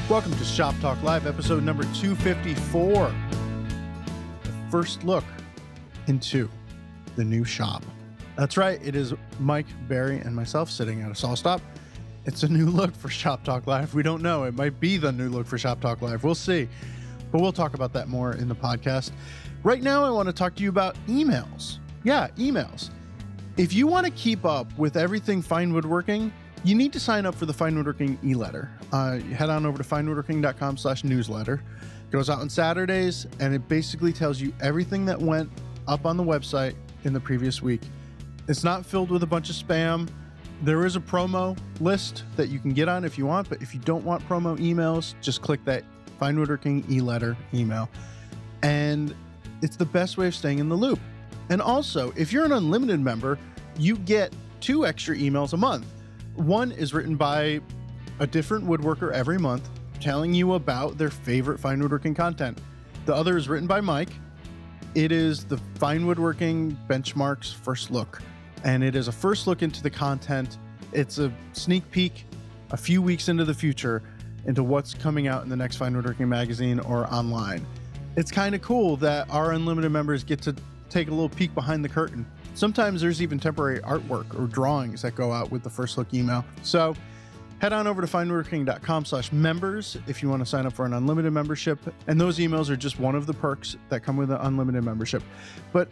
Welcome to Shop Talk Live, episode number 254. The first look into the new shop. That's right, it is Mike, Barry, and myself sitting at a saw stop. It's a new look for Shop Talk Live. We don't know. It might be the new look for Shop Talk Live. We'll see. But we'll talk about that more in the podcast. Right now, I want to talk to you about emails. Yeah, emails. If you want to keep up with everything fine woodworking, you need to sign up for the Fine Woodworking e-letter. Head on over to finewoodworking.com/newsletter. It goes out on Saturdays, and it basically tells you everything that went up on the website in the previous week. It's not filled with a bunch of spam. There is a promo list that you can get on if you want, but if you don't want promo emails, just click that Fine Woodworking e-letter email. And it's the best way of staying in the loop. And also, if you're an unlimited member, you get 2 extra emails a month. One is written by a different woodworker every month, telling you about their favorite fine woodworking content. The other is written by Mike. It is the Fine Woodworking Benchmarks First Look, and it is a first look into the content. It's a sneak peek a few weeks into the future into what's coming out in the next Fine Woodworking magazine or online. It's kind of cool that our unlimited members get to take a little peek behind the curtain. Sometimes there's even temporary artwork or drawings that go out with the first look email. So head on over to finewoodworking.com/members if you want to sign up for an unlimited membership. And those emails are just one of the perks that come with an unlimited membership. But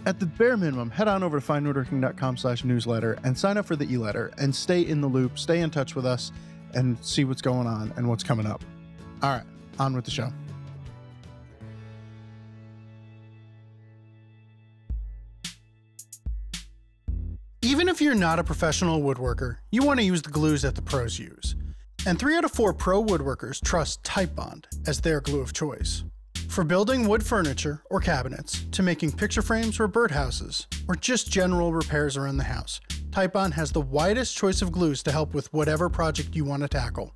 at the bare minimum, head on over to finewoodworking.com/newsletter and sign up for the e-letter and stay in the loop, stay in touch with us, and see what's going on and what's coming up. All right, on with the show. Even if you're not a professional woodworker, you want to use the glues that the pros use. And 3 out of 4 pro woodworkers trust Titebond as their glue of choice. For building wood furniture or cabinets, to making picture frames or birdhouses, or just general repairs around the house, Titebond has the widest choice of glues to help with whatever project you want to tackle.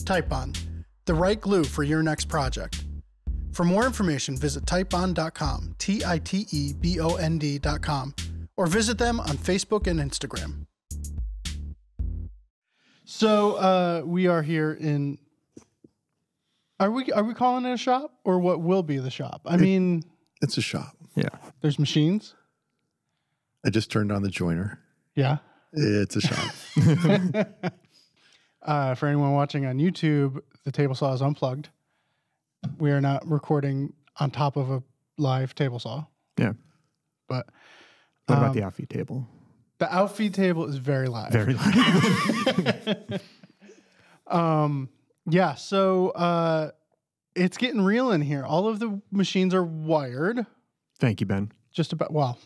Titebond, the right glue for your next project. For more information, visit titebond.com, Titebond.com, or visit them on Facebook and Instagram. So we are here in. Are we calling it a shop or what will be the shop? I mean, it's a shop. Yeah. There's machines. I just turned on the joiner. Yeah. It's a shop. For anyone watching on YouTube, the table saw is unplugged. We are not recording on top of a live table saw. Yeah. But what about the outfeed table? The outfeed table is very live. Very live. Yeah, so it's getting real in here. All of the machines are wired. Thank you, Ben. Just about, well,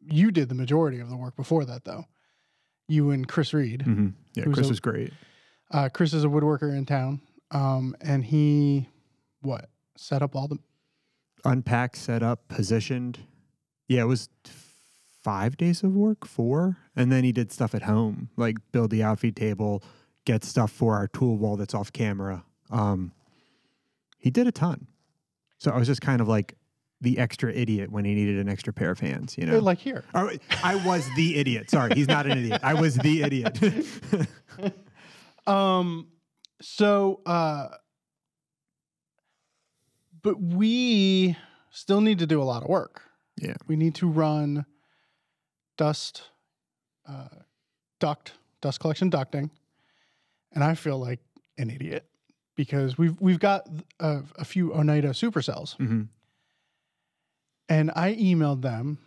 you did the majority of the work before that, though. You and Chris Reed. Mm-hmm. Yeah, Chris was great. Chris is a woodworker in town, and he, set up all the... Unpacked, set up, positioned. Yeah, it was 5 days of work, 4. And then he did stuff at home, like build the outfeed table, get stuff for our tool wall that's off camera. He did a ton. So I was just kind of like the extra idiot when he needed an extra pair of hands, you know? Like here. I was the idiot. Sorry, he's not an idiot. I was the idiot. But we still need to do a lot of work. Yeah. We need to run dust collection ducting. And I feel like an idiot because we've got a few Oneida supercells. Mm-hmm. And I emailed them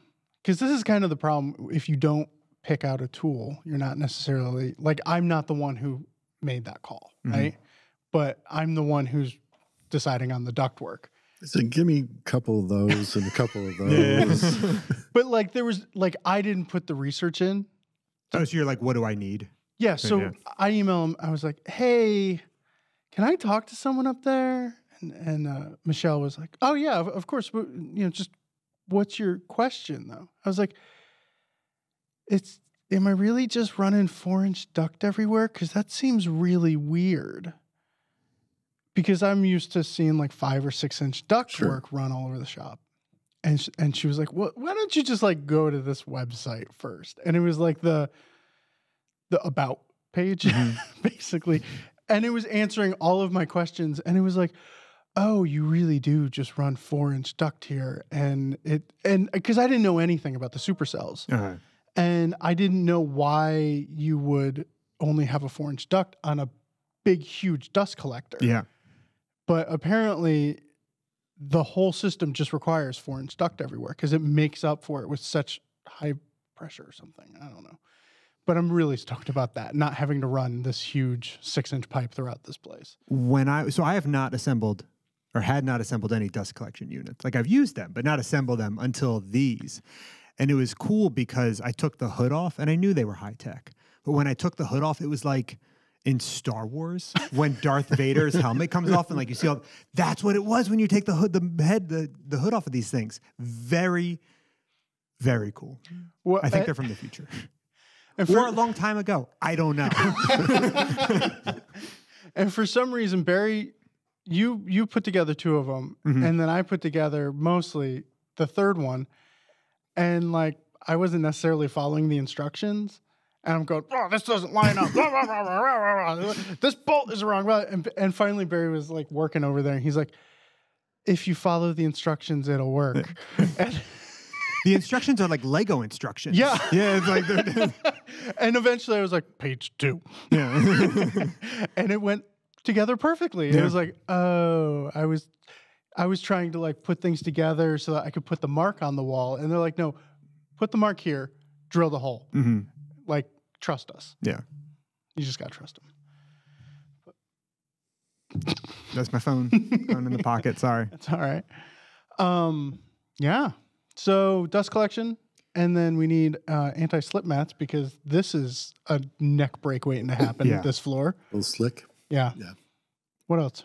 because this is kind of the problem. If you don't pick out a tool, you're not necessarily like, I'm not the one who made that call, right? But I'm the one who's deciding on the duct work. So give me a couple of those and a couple of those. But like there was like, I didn't put the research in. Oh, so you're like, what do I need? Yeah. So I emailed him. I was like, hey, can I talk to someone up there? And Michelle was like, oh yeah, of course. Just what's your question though? I was like, am I really just running 4-inch duct everywhere? Cause that seems really weird. Because I'm used to seeing like 5 or 6 inch duct work run all over the shop. And she was like, well, why don't you just like go to this website first? And it was like the about page, basically. And it was answering all of my questions. And it was like, oh, you really do just run 4-inch duct here. And because I didn't know anything about the supercells. Uh-huh. And I didn't know why you would only have a 4-inch duct on a big, huge dust collector. Yeah. But apparently the whole system just requires 4-inch duct everywhere because it makes up for it with such high pressure or something. I don't know. But I'm really stoked about that, not having to run this huge 6-inch pipe throughout this place. So I have not assembled or had not assembled any dust collection units. Like I've used them, but not assembled them until these. And it was cool because I took the hood off and I knew they were high tech. But when I took the hood off, it was like in Star Wars when Darth Vader's helmet comes off and like you see all, that's what it was when you take the hood, the hood off of these things. Very, very cool. Well, I think they're from the future. Or a long time ago. I don't know. And for some reason, Barry, you put together 2 of them, and then I put together mostly the third one. And like, I wasn't necessarily following the instructions. And I'm going, oh, this doesn't line up. This bolt is wrong. And finally, Barry was like working over there. And he's like, if you follow the instructions, it'll work. And the instructions are like Lego instructions. yeah. Yeah. It's like, and eventually I was like, page 2. yeah. And it went together perfectly. Yeah. It was like, oh, I was trying to like put things together so that I could put the mark on the wall. And they're like, no, put the mark here, drill the hole. Mm-hmm. Like, trust us. Yeah. You just got to trust them. That's my phone. Phone in the pocket. Sorry. That's all right. Yeah. So dust collection. And then we need anti-slip mats because this is a neck break waiting to happen Yeah. this floor. A little slick. Yeah. Yeah. What else?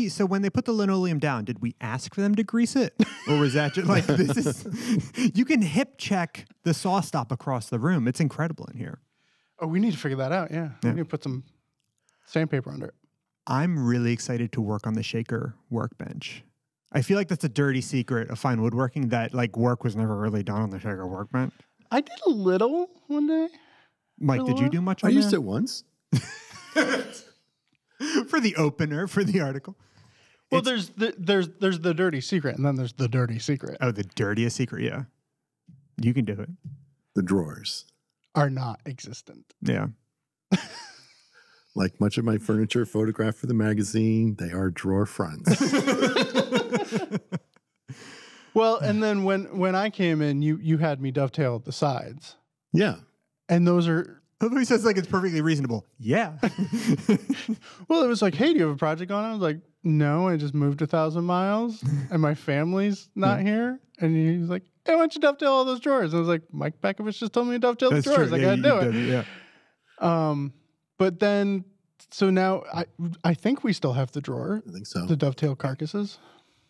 So when they put the linoleum down, did we ask for them to grease it? Or was that just like, this is, you can hip check the saw stop across the room. It's incredible in here. Oh, we need to figure that out. Yeah. We need to put some sandpaper under it. I'm really excited to work on the shaker workbench. I feel like that's a dirty secret of fine woodworking that like work was never really done on the shaker workbench. I did a little one day. Mike, did you do much on I used there? it once. For the opener, for the article. Well, there's the dirty secret, and then there's the dirty secret. Oh, the dirtiest secret, yeah. You can do it. The drawers. Are not existent. Yeah. Like much of my furniture photographed for the magazine, they are drawer fronts. Well, and then when I came in, you had me dovetail at the sides, Yeah. and those are. He says like it's perfectly reasonable. Yeah. Well, it was like, hey, do you have a project on? I was like, no, I just moved 1,000 miles, and my family's not here. And he's like, hey, why don't you dovetail all those drawers? And I was like, Mike Pekovich just told me to dovetail the drawers. True. I Yeah, gotta do it. Yeah. But then, so now I think we still have the drawer, I think so. the dovetail carcasses.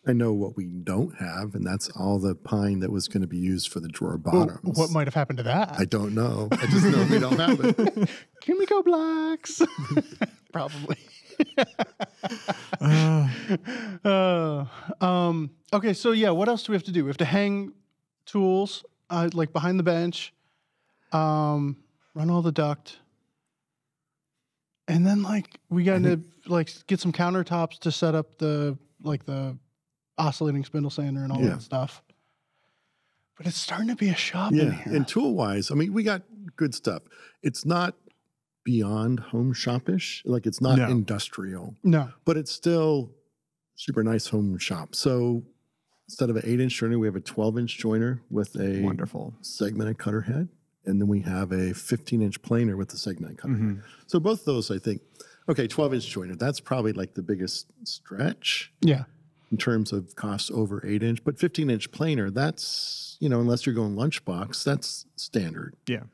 I know what we don't have, and that's all the pine that was going to be used for the drawer bottoms. Well, what might have happened to that? I don't know. I just know we don't have it. Can we go blacks? Probably. Okay, so yeah, what else do we have to do? We have to hang tools like behind the bench, run all the duct, and then like we got to like get some countertops to set up the oscillating spindle sander and all that stuff. But it's starting to be a shop in here. And tool-wise, I mean, we got good stuff. It's not beyond home shop-ish. Like, it's not industrial. No. But it's still super nice home shop. So instead of an 8-inch joiner, we have a 12-inch joiner with a Wonderful segmented cutter head. And then we have a 15-inch planer with the segmented cutter head. So both of those, I think, okay, 12-inch joiner, that's probably like the biggest stretch. Yeah. In terms of cost over 8-inch, but 15-inch planer, that's, unless you're going lunchbox, that's standard. Yeah.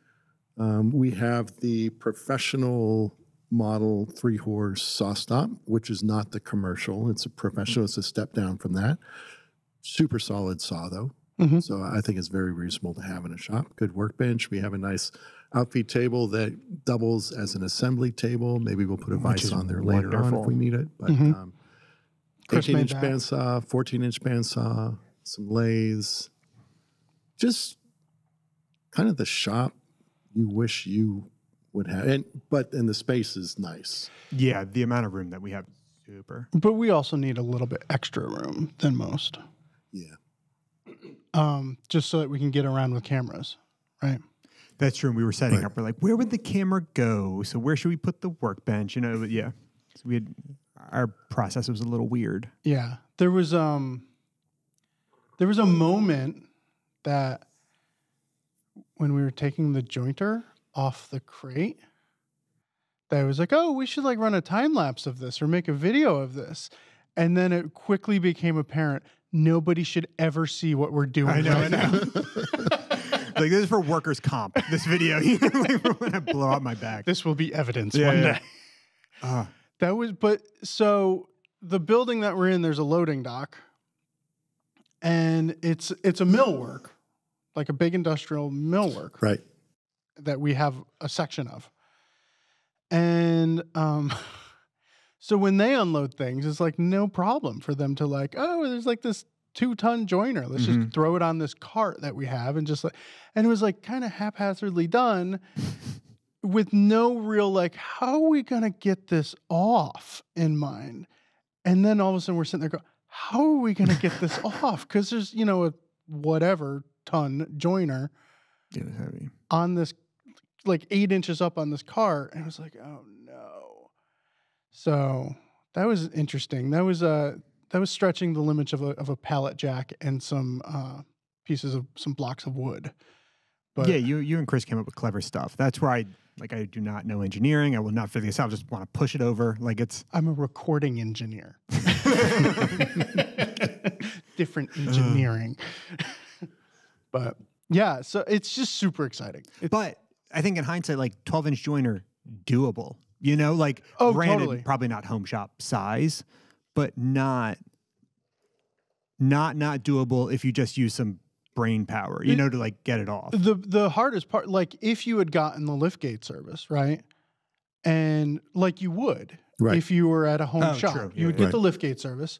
We have the professional model 3-horse saw stop, which is not the commercial. It's a professional. It's a step down from that. Super solid saw, though. So I think it's very reasonable to have in a shop. Good workbench. We have a nice outfeed table that doubles as an assembly table. Maybe we'll put a vise on there later on if we need it. But 18-inch bandsaw, 14-inch bandsaw, some lathes. Just kind of the shop you wish you would have, but the space is nice. Yeah, the amount of room that we have, super. But we also need a little bit extra room than most. Yeah. Just so that we can get around with cameras, right? That's true. We were setting up. We're like, where would the camera go? So where should we put the workbench? You know, but yeah. So our process was a little weird. Yeah. There was a moment that when we were taking the jointer off the crate, that I was like, oh, we should like run a time lapse of this or make a video of this. And then it quickly became apparent nobody should ever see what we're doing right now. Like, this is for workers' comp, this video. When I blow out my back. This will be evidence one day. So the building that we're in, there's a loading dock. And it's a millwork, like a big industrial millwork. Right. That we have a section of. And so when they unload things, it's like no problem for them to like, oh, there's like this 2-ton joiner. Let's just throw it on this cart that we have and just like, and it was like kind of haphazardly done with no real like, how are we gonna get this off in mind? And then all of a sudden we're sitting there going, how are we gonna get this off? Because there's, you know, a whatever ton joiner heavy on this, like 8 inches up on this cart, and it was like, oh no. So that was interesting. That was stretching the limits of a pallet jack and some some blocks of wood. But yeah, you and Chris came up with clever stuff. That's where I do not know engineering. I will not figure this out. I just want to push it over. I'm a recording engineer. Different engineering. But yeah, so it's just super exciting. But I think in hindsight, like 12-inch joiner, doable. You know, like granted, totally. Probably not home shop size, but not doable if you just use some brain power, you know, to like get it off. The hardest part, like if you had gotten the liftgate service, right? And like you would, if you were at a home shop, true. You would get the liftgate service,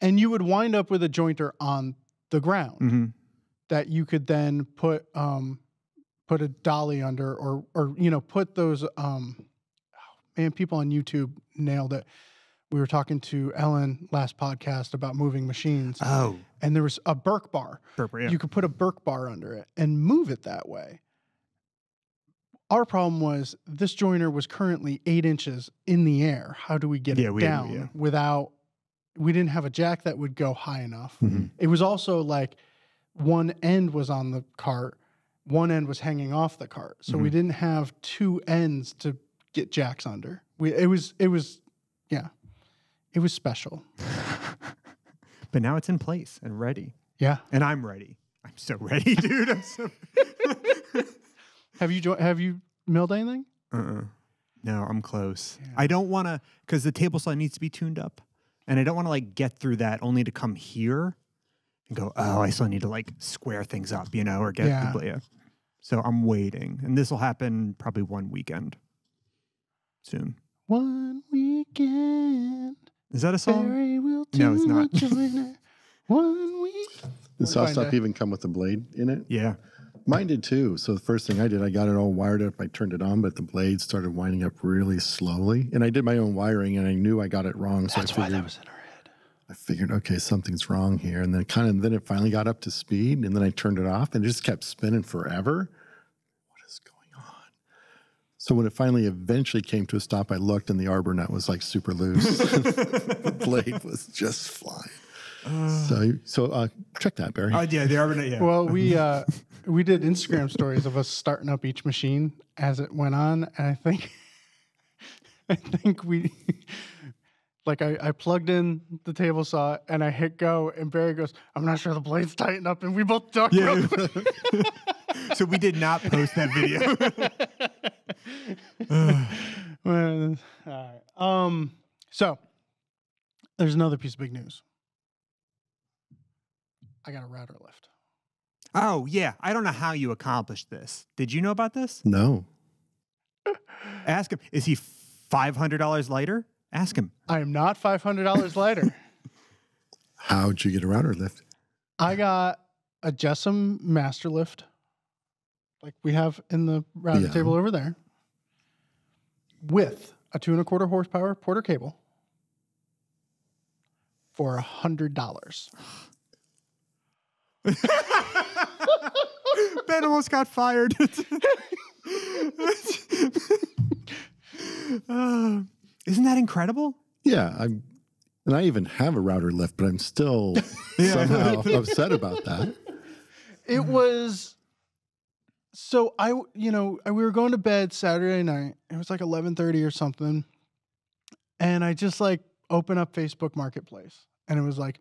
and you would wind up with a jointer on the ground that you could then put a dolly under, or you know, put those people on YouTube nailed it. We were talking to Ellen last podcast about moving machines. Oh. And there was a Burke bar. Yeah. You could put a Burke bar under it and move it that way. Our problem was this joiner was currently 8 inches in the air. How do we get it down without, we didn't have a jack that would go high enough. It was also like one end was on the cart, one end was hanging off the cart. So we didn't have two ends to get jacks under. It was special. But now it's in place and ready. Yeah. And I'm ready. I'm so ready, dude. I'm so Have you milled anything? No, I'm close. Yeah. I don't want to, because the table saw needs to be tuned up. And I don't want to like get through that only to come here and go, oh, I still need to like square things up, you know, or get the So I'm waiting. And this will happen probably one weekend soon. One weekend. Is that a song? No, it's not. 1 week. The saw stop even come with a blade in it? Yeah. Mine did too. So the first thing I did, I got it all wired up. I turned it on, but the blade started winding up really slowly. And I did my own wiring, and I knew I got it wrong. So That's why that was in her head. I figured, okay, something's wrong here. And then it finally got up to speed, and then I turned it off, and it just kept spinning forever. What is going on? So when it finally eventually came to a stop, I looked, and the arbor nut was like super loose. The blade was just flying. So check that, Barry. Oh yeah, the arbor nut. Yeah. Well, we did Instagram stories of us starting up each machine as it went on, and I think we, like I plugged in the table saw and I hit go, and Barry goes, "I'm not sure the blade's tighten up," and we both ducked real quick. So we did not post that video. Well, all right. So there's another piece of big news. I got a router lift. Oh, yeah. I don't know how you accomplished this. Did you know about this? No. Ask him. Is he $500 lighter? Ask him. I am not $500 lighter. How'd you get a router lift? I got a Jessam Master Lift, like we have in the router table over there. with a 2.25 horsepower Porter cable for $100. Ben almost got fired. Isn't that incredible? Yeah, and I even have a router lift, but I'm still somehow upset about that. It was, so we were going to bed Saturday night. It was like 11:30 or something. And I just like open up Facebook Marketplace and it was like,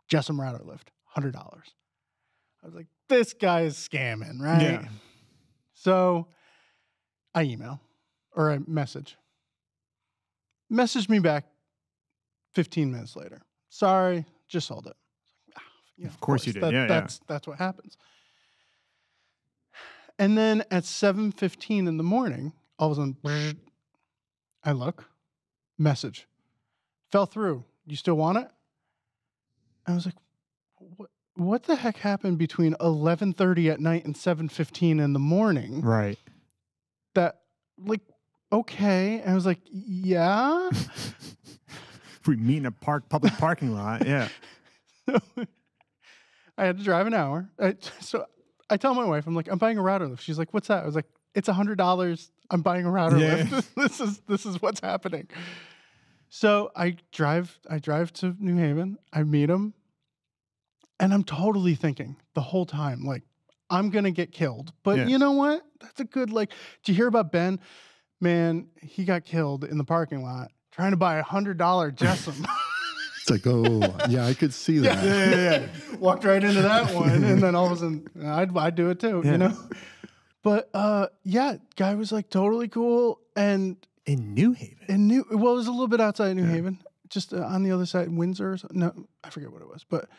Jessam router lift, $100. I was like, this guy is scamming, right? Yeah. So I email or I message me back 15 minutes later. Sorry, just sold it. Yeah, of course you did. That's what happens. And then at 7:15 in the morning, all of a sudden, I look, message, fell through. You still want it? I was like, what the heck happened between 11:30 at night and 7:15 in the morning? Right. That, like, okay. And I was like, yeah. We meet in a public parking lot. Yeah. I had to drive an hour. So I tell my wife, I'm like, I'm buying a router lift. She's like, what's that? I was like, it's $100. I'm buying a router lift. This is what's happening. So I drive to New Haven. I meet him. And I'm totally thinking the whole time, like, I'm going to get killed. But you know what? That's a good, like, did you hear about Ben? Man, he got killed in the parking lot trying to buy a $100 Jessam. It's like, oh, yeah, I could see that. Yeah. Walked right into that one. And then all of a sudden, I'd do it too, you know? But, guy was like totally cool. And in New Haven? It was a little bit outside New Haven, just on the other side, Windsor or something. No, I forget what it was. But,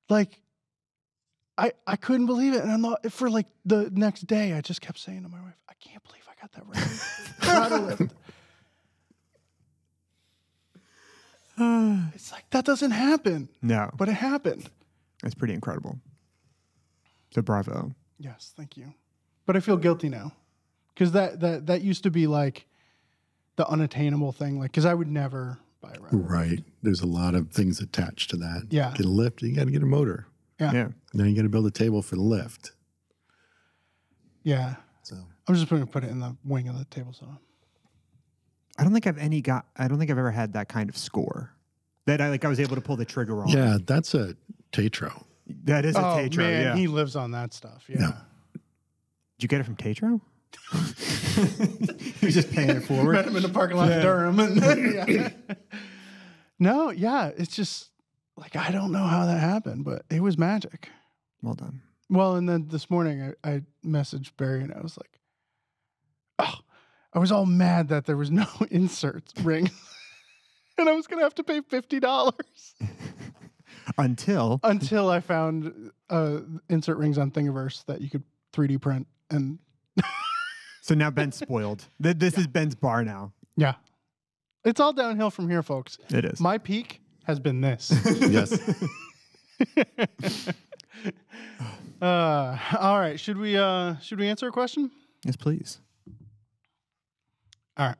like, I couldn't believe it. And I'm not, for like the next day, I just kept saying to my wife, I can't believe I got that router lift. It's like, that doesn't happen. No. But it happened. That's pretty incredible. So bravo. Yes, thank you. But I feel guilty now. Because that used to be like the unattainable thing. Like, because I would never buy a router. Right. There's a lot of things attached to that. Yeah. Get a lift, you got to get a motor. Yeah. Now you got to build a table for the lift. Yeah. So I'm just going to put it in the wing of the table saw. I don't think I've ever had that kind of score that I was able to pull the trigger on. Yeah, that's a Tetro. That is a Tetro. Man, yeah. he lives on that stuff. Yeah. No. Did you get it from Tetro? He was just paying it forward. Met him in the parking lot in Durham. And, No, it's just like, I don't know how that happened, but it was magic. Well done. Well, and then this morning I messaged Barry and I was like, I was all mad that there was no inserts ring. And I was going to have to pay $50. Until I found insert rings on Thingiverse that you could 3D print. And so now Ben's spoiled. This is Ben's bar now. yeah, it's all downhill from here, folks. It is. My peak has been this. Yes. All right. Should we answer a question? Yes, please. All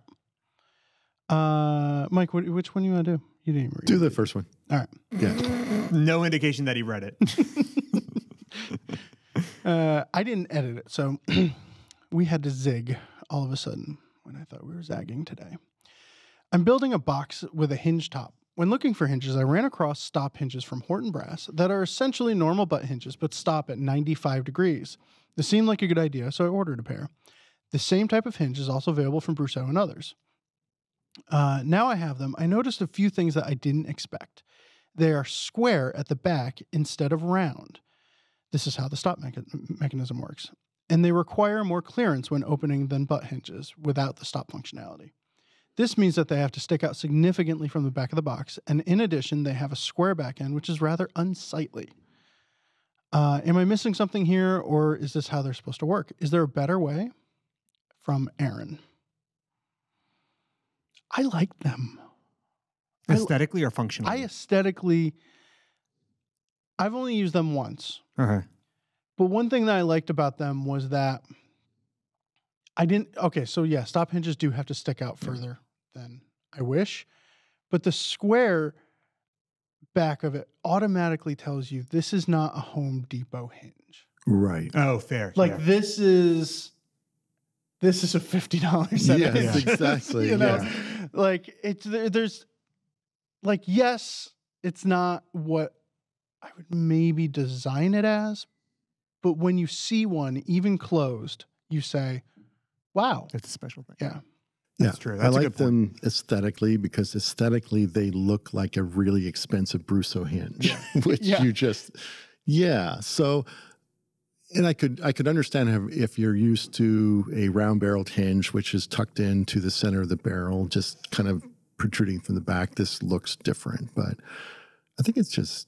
right. Mike, which one you want to do? You didn't even read Do it. the first one. All right. Yeah. No indication that he read it. I didn't edit it, so we had to zig all of a sudden when I thought we were zagging today. I'm building a box with a hinge top. When looking for hinges, I ran across stop hinges from Horton Brass that are essentially normal butt hinges, but stop at 95 degrees. This seemed like a good idea, so I ordered a pair. The same type of hinge is also available from Brousseau and others. Now I have them. I noticed a few things that I didn't expect. They are square at the back instead of round. This is how the stop mechanism works. And they require more clearance when opening than butt hinges without the stop functionality. This means that they have to stick out significantly from the back of the box, and in addition, they have a square back end, which is rather unsightly. Am I missing something here, or is this how they're supposed to work? Is there a better way? From Aaron. I like them. Aesthetically or functionally? I've only used them once. Okay. But one thing that I liked about them was that I didn't. Okay, so yeah, stop hinges do have to stick out further than I wish, but the square back of it automatically tells you this is not a Home Depot hinge. Right. Oh, fair. Like yeah. this is a $50 set. Yes, hinge. exactly. You know, Yeah. like there's like, yes, it's not what I would maybe design it as, but when you see one even closed, you say, wow, It's a special thing. yeah. That's true. That's I a like good point. them aesthetically because aesthetically they look like a really expensive Brusso hinge, which you just, So, and I could understand if you're used to a round barreled hinge, which is tucked into the center of the barrel, just kind of protruding from the back. This looks different, but I think it's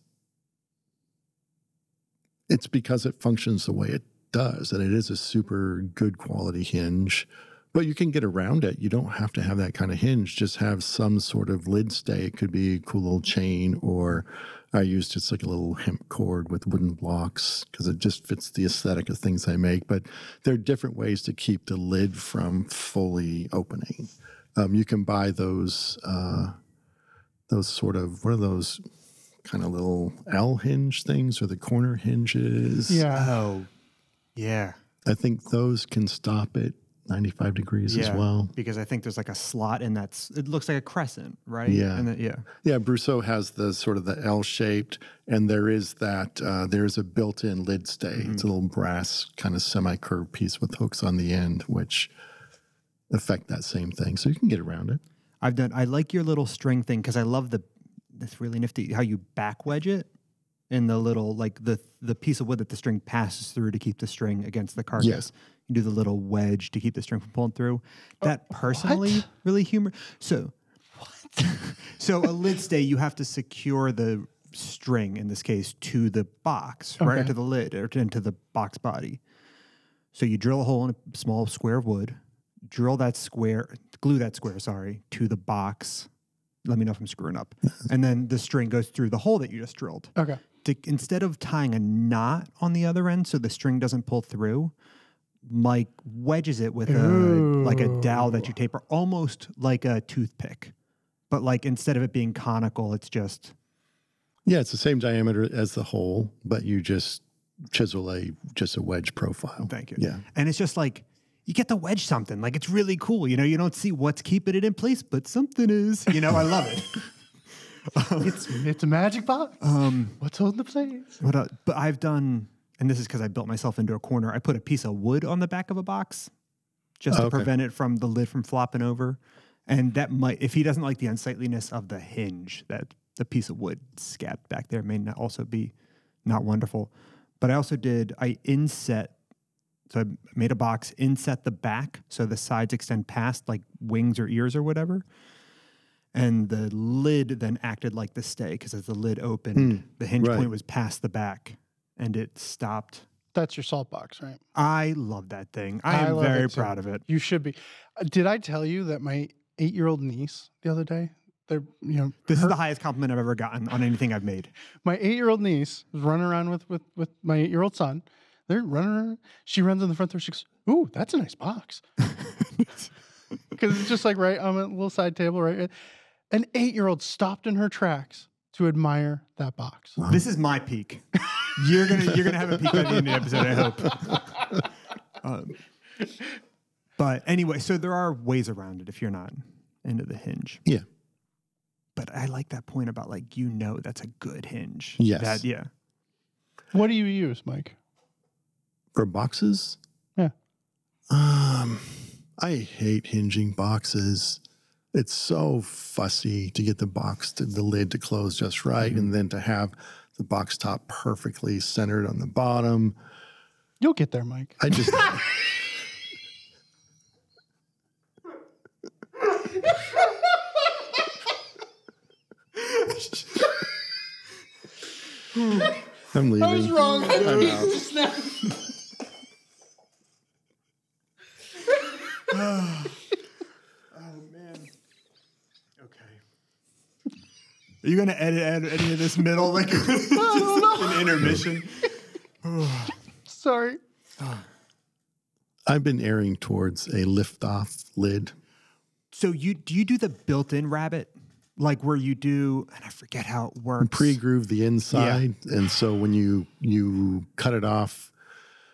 because it functions the way it does, and it is a super good quality hinge. But you can get around it. You don't have to have that kind of hinge. Just have some sort of lid stay. It could be a cool little chain, or I use just like a little hemp cord with wooden blocks because it just fits the aesthetic of things I make. But there are different ways to keep the lid from fully opening. You can buy those sort of, what are those kind of little L hinge things or the corner hinges? Yeah. Oh, yeah. I think those can stop it 95 degrees as well. Because I think there's like a slot in that. It looks like a crescent, right? Yeah. And then, Yeah, Brusso has the sort of the L-shaped, and there is that, there's a built-in lid stay. It's a little brass kind of semi-curved piece with hooks on the end, which affect that same thing. So you can get around it. I like your little string thing because I love this really nifty, how you back wedge it in the little, like the piece of wood that the string passes through to keep the string against the carcass. Yes. You do the little wedge to keep the string from pulling through. That personally really humor. So a lid stay, you have to secure the string, in this case, to the box, right into the lid or into the box body. So you drill a hole in a small square of wood, glue that square, to the box. Let me know if I'm screwing up. And then the string goes through the hole that you just drilled. Okay. Instead of tying a knot on the other end so the string doesn't pull through, Mike wedges it with like a dowel that you taper, almost like a toothpick. But like instead of it being conical, it's just... Yeah, it's the same diameter as the hole, but you just chisel just a wedge profile. Thank you. Yeah. And it's just like, you get to wedge something. Like, it's really cool. You know, you don't see what's keeping it in place, but something is. You know, I love it. It's a magic box. What's holding the place? But I've done, and this is because I built myself into a corner, I put a piece of wood on the back of a box just to prevent it from the lid from flopping over. And that might, if he doesn't like the unsightliness of the hinge, that the piece of wood scabbed back there may not also be not wonderful. But I inset. So I made a box, inset the back so the sides extend past like wings or ears or whatever. And the lid then acted like the stay because as the lid opened, the hinge point was past the back and it stopped. That's your salt box, right? I love that thing. I am very proud of it. You should be. Did I tell you that my 8-year-old niece the other day, this is the highest compliment I've ever gotten on anything I've made. My 8-year-old niece was running around with my 8-year-old son. They're running around. She runs in the front door. She goes, "Ooh, that's a nice box." Because it's just like right on a little side table, right? An 8-year-old stopped in her tracks to admire that box. Wow. This is my peak. You're gonna have a peak by the end of the episode, I hope. But anyway, so there are ways around it if you're not into the hinge. Yeah. But I like that point about that's a good hinge. Yes. What do you use, Mike? For boxes? Yeah. I hate hinging boxes. It's so fussy to get the lid to close just right, and then to have the box top perfectly centered on the bottom. You'll get there, Mike. I just... I'm leaving. I was wrong. I'm out. Oh man. Okay. Are you gonna edit any of this middle like an intermission? Sorry. I've been erring towards a lift-off lid. So do you do the built-in rabbet? Like where you do, and I forget how it works. Pre-groove the inside. Yeah. And so when you cut it off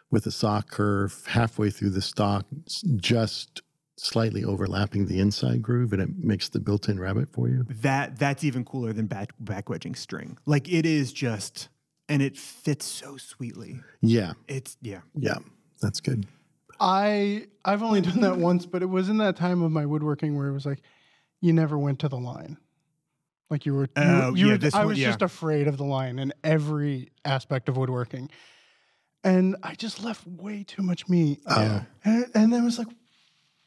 with a saw curve halfway through the stock, just slightly overlapping the inside groove, and it makes the built-in rabbet for you. That's even cooler than back wedging string. Like it is just, and it fits so sweetly. Yeah. Yeah, that's good. I've only done that once, but it was in that time of my woodworking where it was like, you never went to the line. Like I was just afraid of the line in every aspect of woodworking. And I just left way too much meat. And then I was like,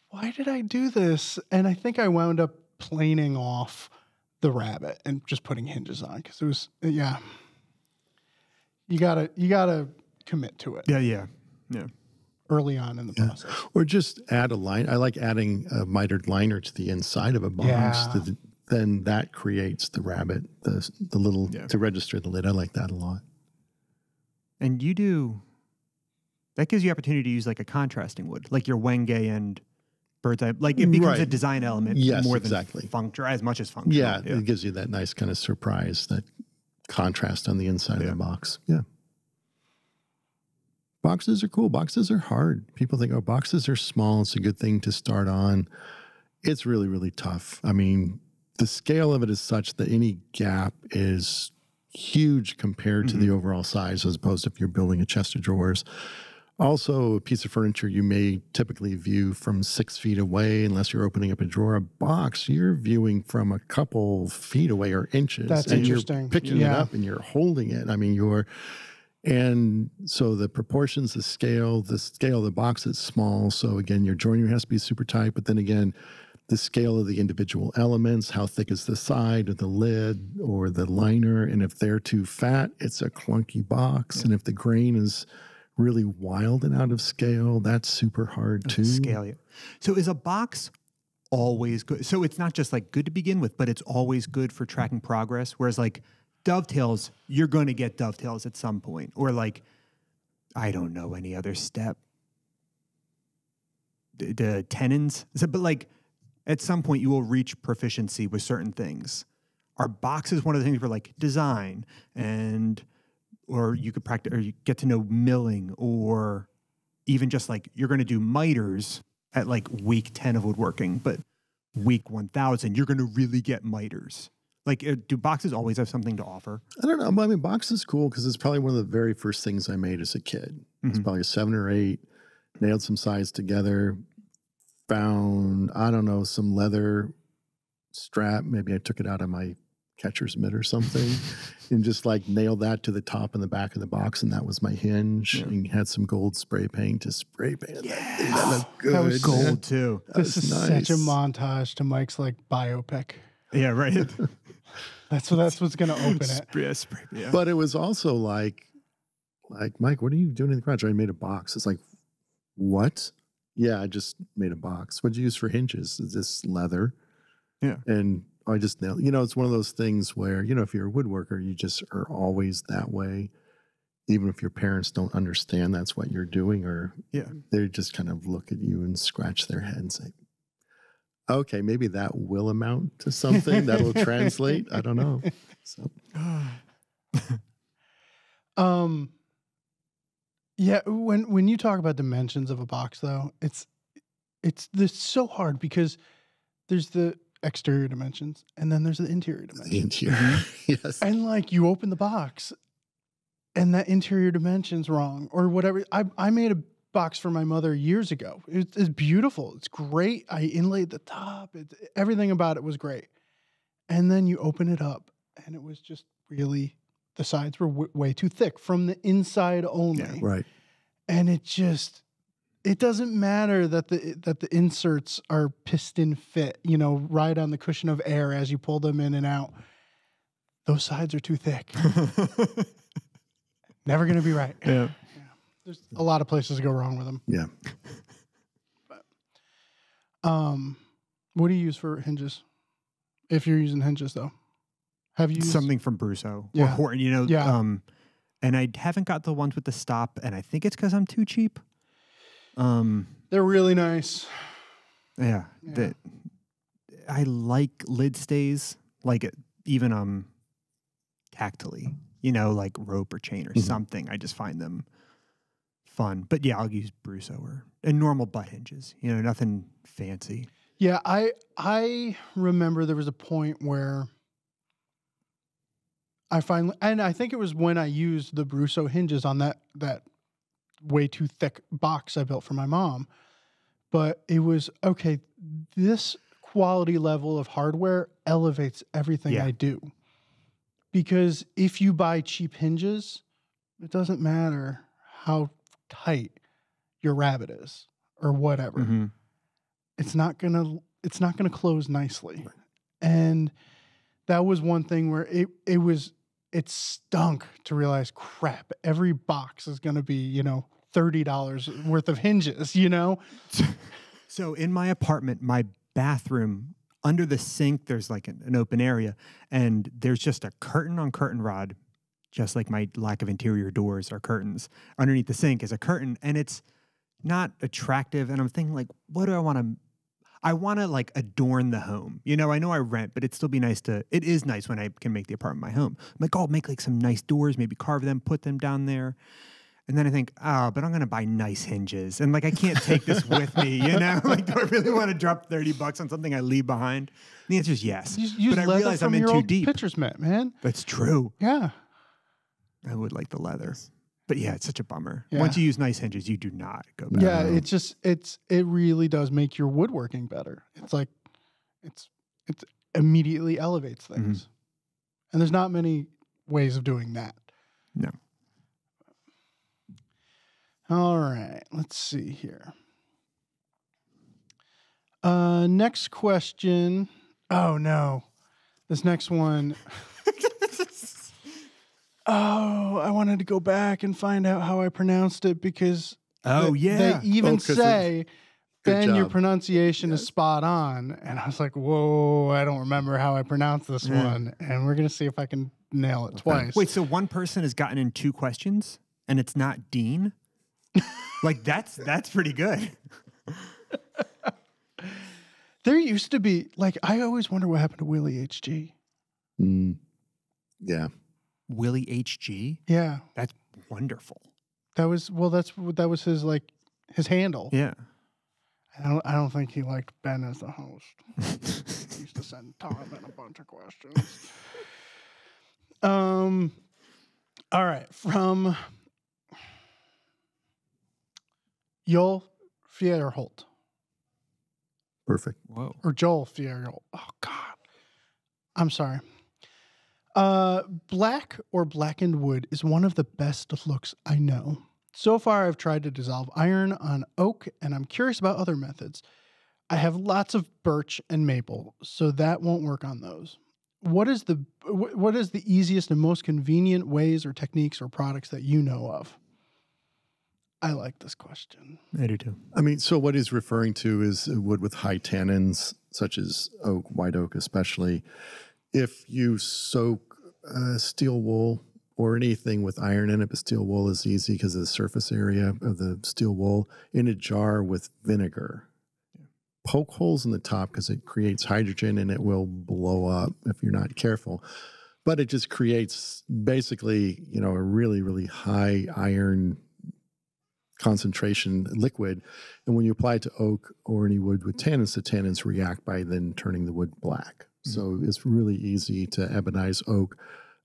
why did I do this? And I think I wound up planing off the rabbet and just putting hinges on because it was, you gotta commit to it. Yeah. Early on in the process. Or just add a line. I like adding a mitered liner to the inside of a box. Yeah. Then that creates the rabbet, the little, to register the lid. I like that a lot. And that gives you opportunity to use like a contrasting wood, like your Wenge and bird's eye. Like it becomes a design element more than function, as much as function. Yeah, it gives you that nice kind of surprise, that contrast on the inside of the box. Yeah. Boxes are cool. Boxes are hard. People think, boxes are small. It's a good thing to start on. It's really, really tough. I mean, the scale of it is such that any gap is huge compared to the overall size, as opposed to if you're building a chest of drawers. Also, a piece of furniture you may typically view from 6 feet away, unless you're opening up a drawer. A box, you're viewing from a couple feet away or inches. That's interesting. You're picking it up and you're holding it. I mean, and so the proportions, the scale of the box is small. So again, your joinery has to be super tight, but then again, the scale of the individual elements, how thick is the side of the lid or the liner. And if they're too fat, it's a clunky box. Yeah. And if the grain is really wild and out of scale, that's super hard too. Scale, yeah. So is a box always good? So it's not just like good to begin with, but it's always good for tracking progress. Whereas like dovetails, you're going to get dovetails at some point. Or like, I don't know any other step. The tenons. But like, at some point, you will reach proficiency with certain things. Are boxes one of the things for like design or you could practice, or you get to know milling, or even just like you're going to do miters at like week 10 of woodworking, but week 1000, you're going to really get miters. Like, do boxes always have something to offer? I don't know. I mean, box is cool because it's probably one of the very first things I made as a kid. It's probably a 7 or 8, nailed some sides together, found, I don't know, some leather strap. Maybe I took it out of my catcher's mitt or something and just like nailed that to the top and the back of the box. And that was my hinge. Yeah. And had some gold spray paint to spray paint. Yeah. That looked good. That was gold too. This is nice. Such a montage to Mike's like biopic. Yeah, right. That's what's going to open it. Yeah. But it was also like, Mike, what are you doing in the garage? I made a box. It's like, what? Yeah, I just made a box. What'd you use for hinges? Is this leather? Yeah. And I just nailed, it's one of those things where, if you're a woodworker, you just are always that way. Even if your parents don't understand that's what you're doing, or they just kind of look at you and scratch their head and say, okay, maybe that will amount to something that will translate. I don't know. So, yeah. When you talk about dimensions of a box, though, it's so hard because there's the exterior dimensions and then there's the interior dimensions. The interior, yes. And like you open the box, and that interior dimension's wrong or whatever. I made a box for my mother years ago. It's beautiful. It's great. I inlaid the top. Everything about it was great. And then you open it up, and it was just really, the sides were way too thick from the inside only. Yeah, right. And it doesn't matter that the inserts are piston fit, right on the cushion of air as you pull them in and out. Those sides are too thick. Never going to be right. Yeah. There's a lot of places to go wrong with them. Yeah. But, what do you use for hinges? If you're using hinges, though, have you used something from Brusso or Horton? Yeah. And I haven't got the ones with the stop, and I think it's because I'm too cheap. They're really nice. Yeah. I like lid stays, like even tactily, like rope or chain or something. I just find them fun. But yeah, I'll use Brusso and normal butt hinges, nothing fancy. Yeah, I remember there was a point where I finally, and I think it was when I used the Brusso hinges on that way too thick box I built for my mom. But it was, okay, this quality level of hardware elevates everything I do. Because if you buy cheap hinges, it doesn't matter how tight your rabbit is or whatever. Mm-hmm. It's not gonna close nicely. And that was one thing where it stunk to realize, crap, every box is gonna be, $30 worth of hinges, So in my apartment, my bathroom, under the sink, there's like an open area, and there's just a curtain on curtain rod, just like my lack of interior doors or curtains. Underneath the sink is a curtain, and it's not attractive. And I'm thinking, like, what do I want to? I want to like adorn the home. I know I rent, but it'd still be nice it is nice when I can make the apartment my home. I'm like, I'll make like some nice doors, maybe carve them, put them down there. And then I think, but I'm going to buy nice hinges. And like, I can't take this with me, Like, do I really want to drop $30 on something I leave behind? And the answer is yes. But I realize I'm in too deep. Pitcher's mitt, man. That's true. Yeah. I would like the leather. But yeah, it's such a bummer. Yeah. Once you use nice hinges, you do not go back. Yeah, it really does make your woodworking better. It's like, it immediately elevates things. Mm-hmm. And there's not many ways of doing that. No. All right, let's see here. Next question. Oh, no. This next one. I wanted to go back and find out how I pronounced it because they even say, Ben, your pronunciation is spot on. And I was like, whoa, I don't remember how I pronounced this one. And we're going to see if I can nail it twice. Wait, so one person has gotten in 2 questions and it's not Dean? Like that's pretty good. There used to be, like, I always wonder what happened to Willie HG. Yeah. Willie HG? Yeah. That's wonderful. That was his, like, his handle. Yeah. I don't think he liked Ben as the host. He used to send Tom in a bunch of questions. All right. From Joel Fierholt. Perfect. Whoa. Or Joel Fierholt. Oh, God. I'm sorry. Black or blackened wood is one of the best looks I know. So far, I've tried to dissolve iron on oak, and I'm curious about other methods. I have lots of birch and maple, so that won't work on those. What is the easiest and most convenient ways or techniques or products that you know of? I like this question. I do too. I mean, so what he's referring to is wood with high tannins, such as oak, white oak especially. If you soak steel wool or anything with iron in it, but steel wool is easy because of the surface area of the steel wool, in a jar with vinegar. Poke holes in the top because it creates hydrogen and it will blow up if you're not careful. But it just creates basically, a really, really high iron concentration liquid. And when you apply it to oak or any wood with tannins, the tannins react by then turning the wood black. Mm-hmm. So it's really easy to ebonize oak.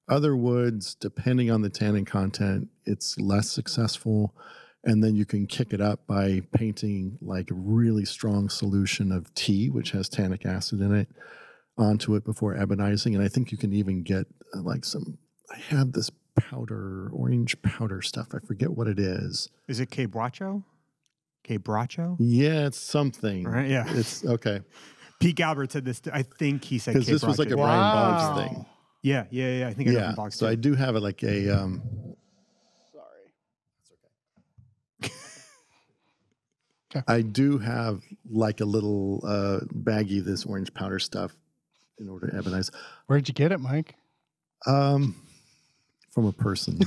Other woods, depending on the tannin content, it's less successful. And then you can kick it up by painting like a really strong solution of tea, which has tannic acid in it, onto it before ebonizing. And I think you can even get I have this orange powder stuff. I forget what it is. Is it Quebracho? Quebracho? Yeah, it's something. Right, yeah. It's okay. Pete Galbert said this. I think he said because this was like a Brian Boggs thing. Yeah. I think I know from Boggs. So I do have it like a. Sorry, it's okay. I do have like a little baggie of this orange powder stuff in order to ebonize. Where'd you get it, Mike? From a person.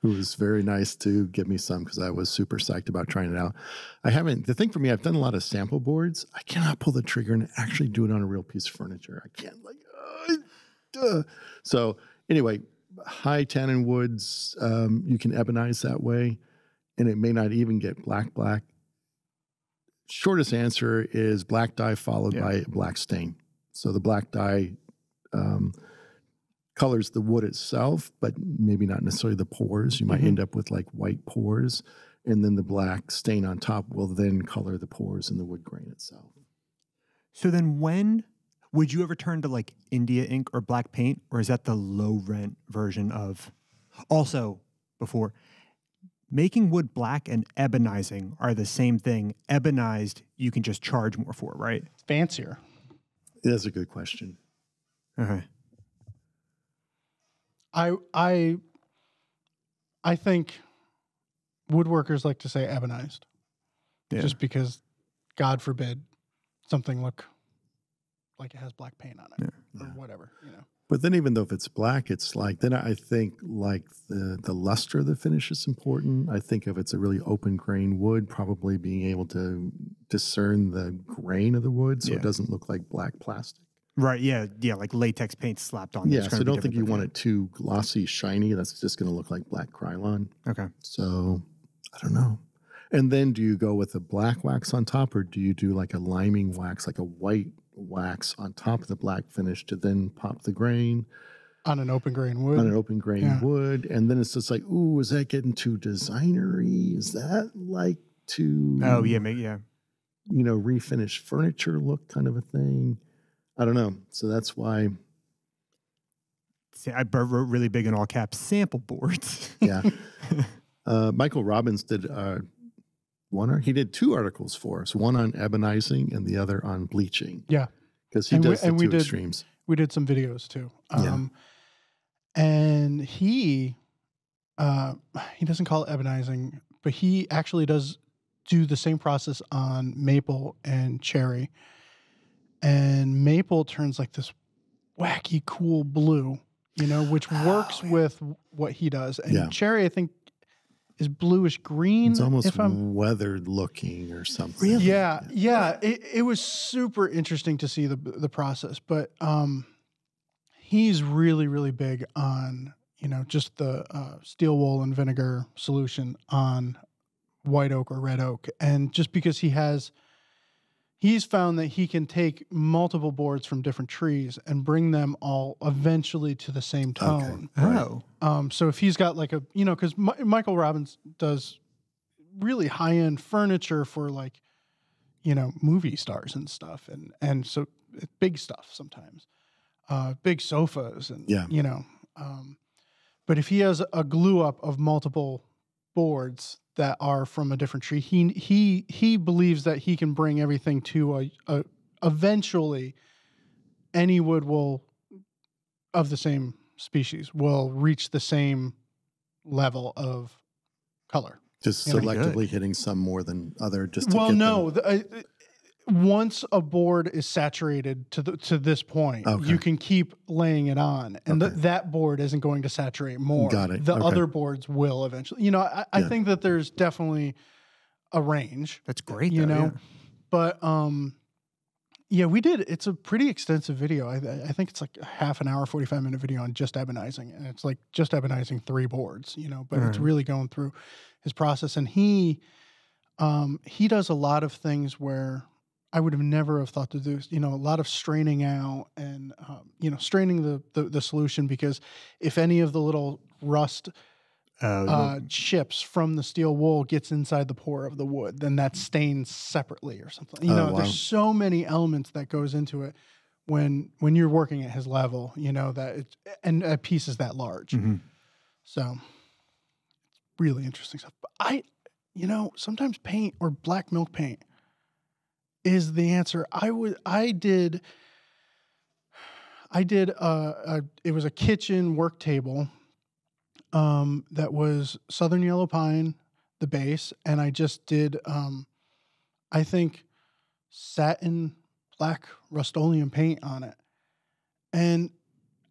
who was very nice to give me some because I was super psyched about trying it out. The thing for me, I've done a lot of sample boards. I cannot pull the trigger and actually do it on a real piece of furniture. I can't So anyway, high tannin woods, you can ebonize that way, and it may not even get black. Shortest answer is black dye followed by black stain. So the black dye colors the wood itself, but maybe not necessarily the pores. You might end up with like white pores, and then the black stain on top will then color the pores in the wood grain itself. So then when would you ever turn to like India ink or black paint, or is that the low rent version of? Also, before, making wood black and ebonizing are the same thing. Ebonized, you can just charge more for, right? Fancier. That's a good question. Okay. I think woodworkers like to say ebonized, just because, God forbid, something look like it has black paint on it or whatever, But then even though if it's black, it's like, then I think like the luster of the finish is important. I think if it's a really open grain wood, probably being able to discern the grain of the wood so it doesn't look like black plastic. Right, yeah, like latex paint slapped on. Yeah, so I don't think you want it too glossy, shiny. That's just going to look like black Krylon. Okay. So, I don't know. And then do you go with a black wax on top, or do you do like a liming wax, like a white wax on top of the black finish to then pop the grain? On an open grain wood. On an open grain wood. And then it's just like, ooh, is that getting too designery? Is that like too... Oh, yeah. Refinished furniture look kind of a thing? I don't know. So that's why. See, I wrote really big in all caps sample boards. Yeah. Michael Robbins did he did 2 articles for us, one on ebonizing and the other on bleaching. Yeah. Because he does the two extremes. We did some videos too. And he doesn't call it ebonizing, but he actually does do the same process on maple and cherry. And maple turns like this wacky, cool blue, which works with what he does. And cherry, I think, is bluish green. It's almost weathered looking or something. Really? Yeah. It was super interesting to see the process. But he's really, really big on, just the steel wool and vinegar solution on white oak or red oak. And just because he's found that he can take multiple boards from different trees and bring them all eventually to the same tone. Okay. Right. Oh. So if he's got like because Michael Robbins does really high-end furniture for like, movie stars and stuff. And so big stuff sometimes, big sofas and, but if he has a glue up of multiple boards that are from a different tree, he believes that he can bring everything to eventually any wood of the same species will reach the same level of color. Just selectively hitting some more than other. Once a board is saturated to this point, you can keep laying it on, and that board isn't going to saturate more. Got it. The other boards will eventually. I think that there's definitely a range. That's great. But we did. It's a pretty extensive video. I think it's like a half an hour, 45-minute video on just ebonizing, and it's like just ebonizing 3 boards. But it's really going through his process, and he does a lot of things where I would have never thought to do, a lot of straining out and, straining the solution, because if any of the little rust chips from the steel wool gets inside the pore of the wood, then that stains separately or something. There's so many elements that goes into it when you're working at his level, and a piece is that large. Mm-hmm. So it's really interesting stuff. But sometimes paint or black milk paint is the answer. It was a kitchen work table that was Southern Yellow Pine, the base, and I just did I think satin black Rust-Oleum paint on it. And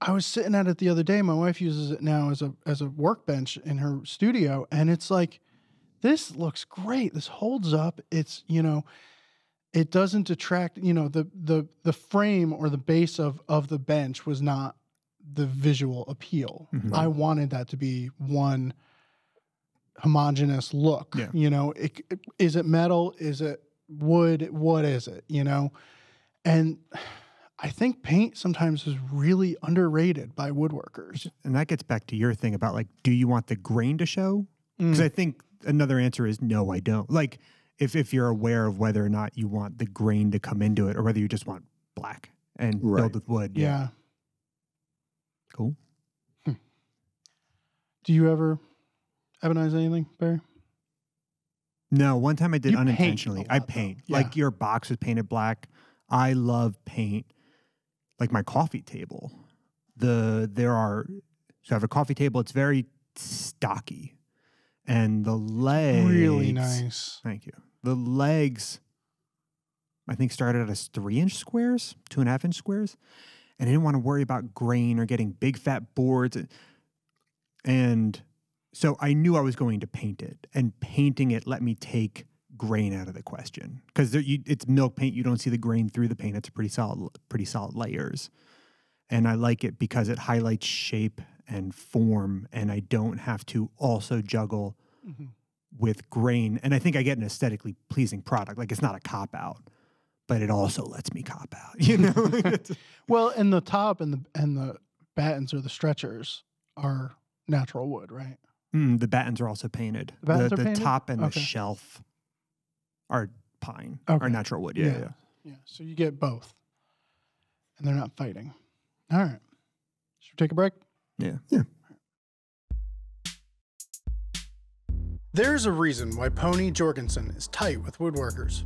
I was sitting at it the other day. My wife uses it now as a workbench in her studio, and it's like, this looks great. This holds up. It's, you know, it doesn't detract, you know, the frame or the base of the bench was not the visual appeal. Mm-hmm. I wanted that to be one homogeneous look. Yeah. You know, is it metal? Is it wood? What is it? You know? And I think paint sometimes is really underrated by woodworkers. And that gets back to your thing about like, do you want the grain to show? Because I think another answer is no, I don't. Like if you're aware of whether or not you want the grain to come into it or whether you just want black and build with wood. Yeah. Cool. Do you ever ebonize anything, Barry? No, one time I did You paint unintentionally. a lot, I paint. though. Like Yeah. your box was painted black. I love paint. Like my coffee table. So I have a coffee table. It's very stocky. And the legs. Really nice. Thank you. The legs, I think, started as 3-inch squares, 2.5-inch squares. And I didn't want to worry about grain or getting big fat boards. And so I knew I was going to paint it. And painting it let me take grain out of the question. Because it's milk paint. You don't see the grain through the paint. It's pretty solid layers. And I like it because it highlights shape and form. And I don't have to also juggle with grain. And I think I get an aesthetically pleasing product. Like it's not a cop-out. But it also lets me cop out, you know? Well, and the top and the battens or the stretchers are natural wood, right? The battens are also painted. The battens are the painted? top and the Okay. shelf are pine, Okay. are natural wood. Yeah. Yeah. So you get both. And they're not fighting. All right. Should we take a break? Yeah. There's a reason why Pony Jorgensen is tight with woodworkers.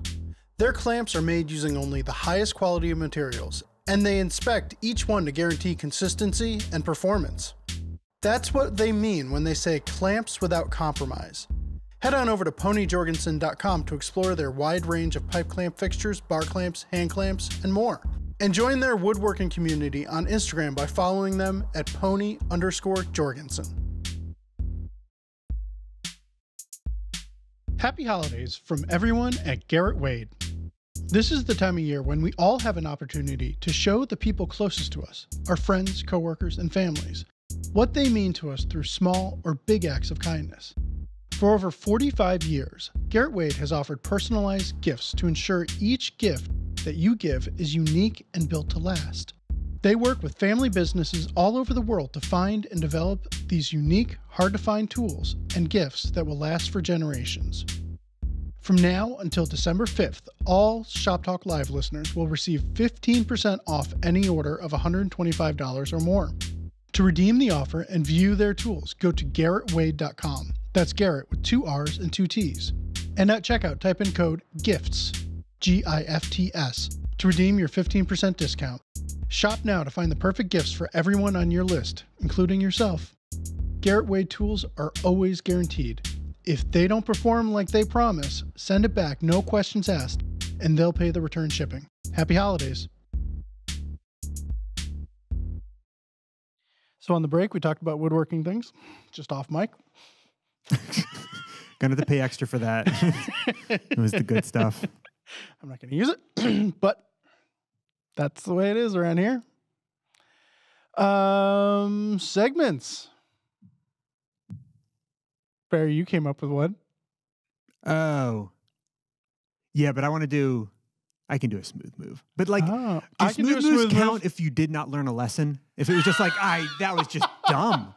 Their clamps are made using only the highest quality of materials, and they inspect each one to guarantee consistency and performance. That's what they mean when they say clamps without compromise. Head on over to ponyjorgensen.com to explore their wide range of pipe clamp fixtures, bar clamps, hand clamps, and more. And join their woodworking community on Instagram by following them at pony_Jorgensen. Happy holidays from everyone at Garrett Wade. This is the time of year when we all have an opportunity to show the people closest to us, our friends, coworkers, and families, what they mean to us through small or big acts of kindness. For over 45 years, Garrett Wade has offered personalized gifts to ensure each gift that you give is unique and built to last. They work with family businesses all over the world to find and develop these unique, hard-to-find tools and gifts that will last for generations. From now until December 5th, all Shop Talk Live listeners will receive 15% off any order of $125 or more. To redeem the offer and view their tools, go to GarrettWade.com. That's Garrett with 2 R's and 2 T's. And at checkout, type in code GIFTS, GIFTS, to redeem your 15% discount. Shop now to find the perfect gifts for everyone on your list, including yourself. Garrett Wade tools are always guaranteed. If they don't perform like they promise, send it back, no questions asked, and they'll pay the return shipping. Happy holidays. So on the break, we talked about woodworking things, just off mic. Gonna have to pay extra for that. It was the good stuff. I'm not going to use it, but that's the way it is around here. Segments. Barry, you came up with one. Oh. Yeah, but I can do a smooth move. But like, Oh, do I can do a smooth moves smooth count move. if you did not learn a lesson? If it was just like, that was just dumb.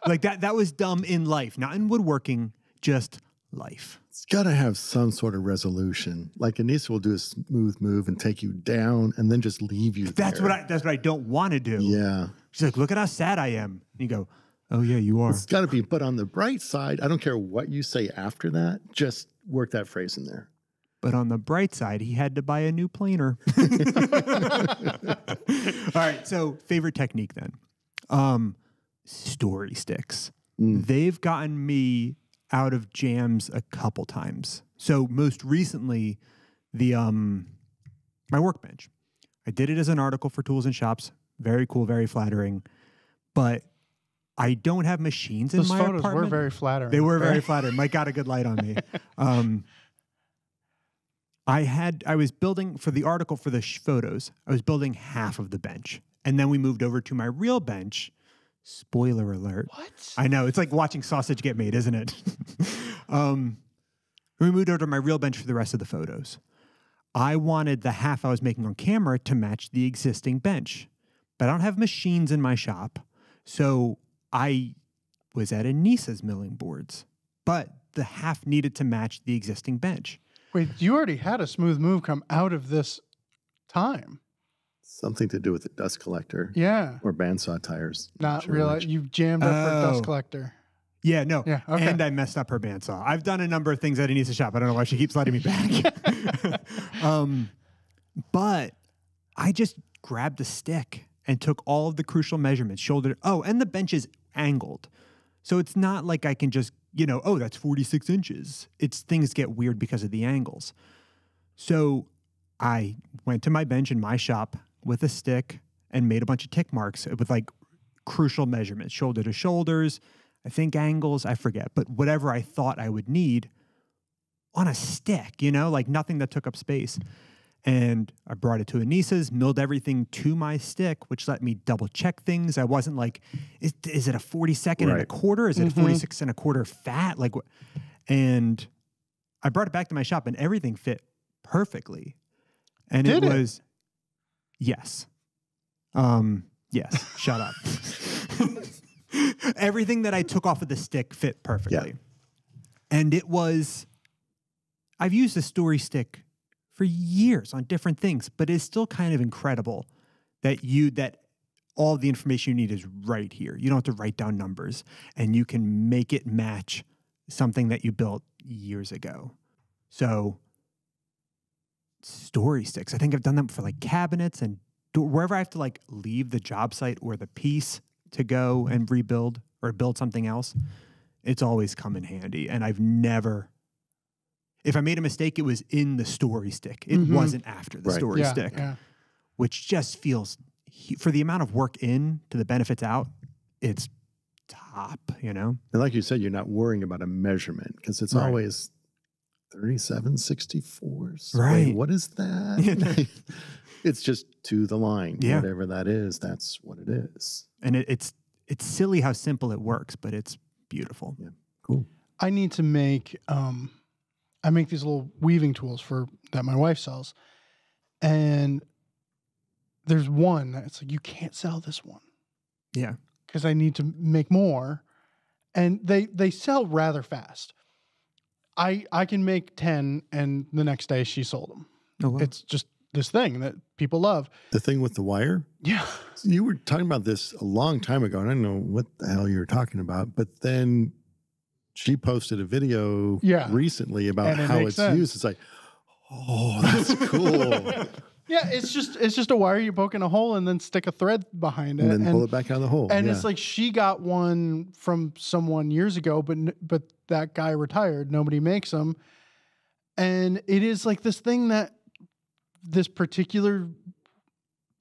Like that was dumb in life, not in woodworking, just life. It's got to have some sort of resolution. Like Anissa will do a smooth move and take you down and then just leave you That's there. what I don't want to do. Yeah. She's like, look at how sad I am. And you go, oh yeah, you are. It's got to be. But on the bright side, I don't care what you say after that. Just work that phrase in there. But on the bright side, he had to buy a new planer. All right. So favorite technique then. Story sticks. They've gotten me out of jams a couple times. So most recently, my workbench. I did it as an article for Tools and Shops Very cool, very flattering. But I don't have machines in Those my photos apartment. were very flattering. They were very flattering. Mike got a good light on me. I was building, for the article for the photos, I was building half of the bench. And then we moved over to my real bench. Spoiler alert. What? I know. It's like watching sausage get made, isn't it? We moved over to my real bench for the rest of the photos. I wanted the half I was making on camera to match the existing bench. But I don't have machines in my shop. So I was at Anissa's milling boards. But the half needed to match the existing bench. Wait, you already had a smooth move come out of this time. Something to do with the dust collector. Yeah. Or bandsaw tires. Not realize you jammed up her dust collector. Yeah, no. Yeah, okay. And I messed up her bandsaw. I've done a number of things at Anissa's shop. I don't know why she keeps letting me back. But I just grabbed the stick and took all of the crucial measurements, shoulder. Oh, and the bench is angled. So it's not like I can just, oh, that's 46 inches. Things get weird because of the angles. So I went to my bench in my shop with a stick and made a bunch of tick marks with like crucial measurements, shoulder to shoulders, I think angles, I forget, but whatever I thought I would need on a stick, like nothing that took up space. And I brought it to Anissa's, milled everything to my stick, which let me double check things. I wasn't like, is it a 42nd and a quarter? Is it a 46 and a quarter fat? And I brought it back to my shop and everything fit perfectly. And Did it was, yes. Yes, shut up. Everything that I took off of the stick fit perfectly. Yeah. And it was, I've used a story stick for years on different things, but it's still kind of incredible that all the information you need is right here. You don't have to write down numbers and you can make it match something that you built years ago. So story sticks, I think I've done them for like cabinets and wherever I have to like leave the job site or the piece to go and rebuild or build something else, it's always come in handy. And I've never, if I made a mistake, it was in the story stick. It wasn't after the story stick, which just feels, for the amount of work in to the benefits out, it's top, And like you said, you're not worrying about a measurement because it's always 37/64. Right. Wait, what is that? It's just to the line. Yeah. Whatever that is, that's what it is. And it's silly how simple it works, but it's beautiful. Yeah. Cool. I need to make, I make these little weaving tools that my wife sells. And there's one that's like, you can't sell this one. Yeah. Because I need to make more. And they sell rather fast. I can make 10 and the next day she sold them. Oh, wow. It's just this thing that people love. The thing with the wire? Yeah. You were talking about this a long time ago, and I don't know what the hell you were talking about, but then she posted a video recently about how it's used. It's like, oh, that's cool. Yeah, it's just a wire you poke in a hole and then stick a thread behind it. And then pull it back out of the hole. And it's like she got one from someone years ago, but that guy retired. Nobody makes them. And it is like this thing that this particular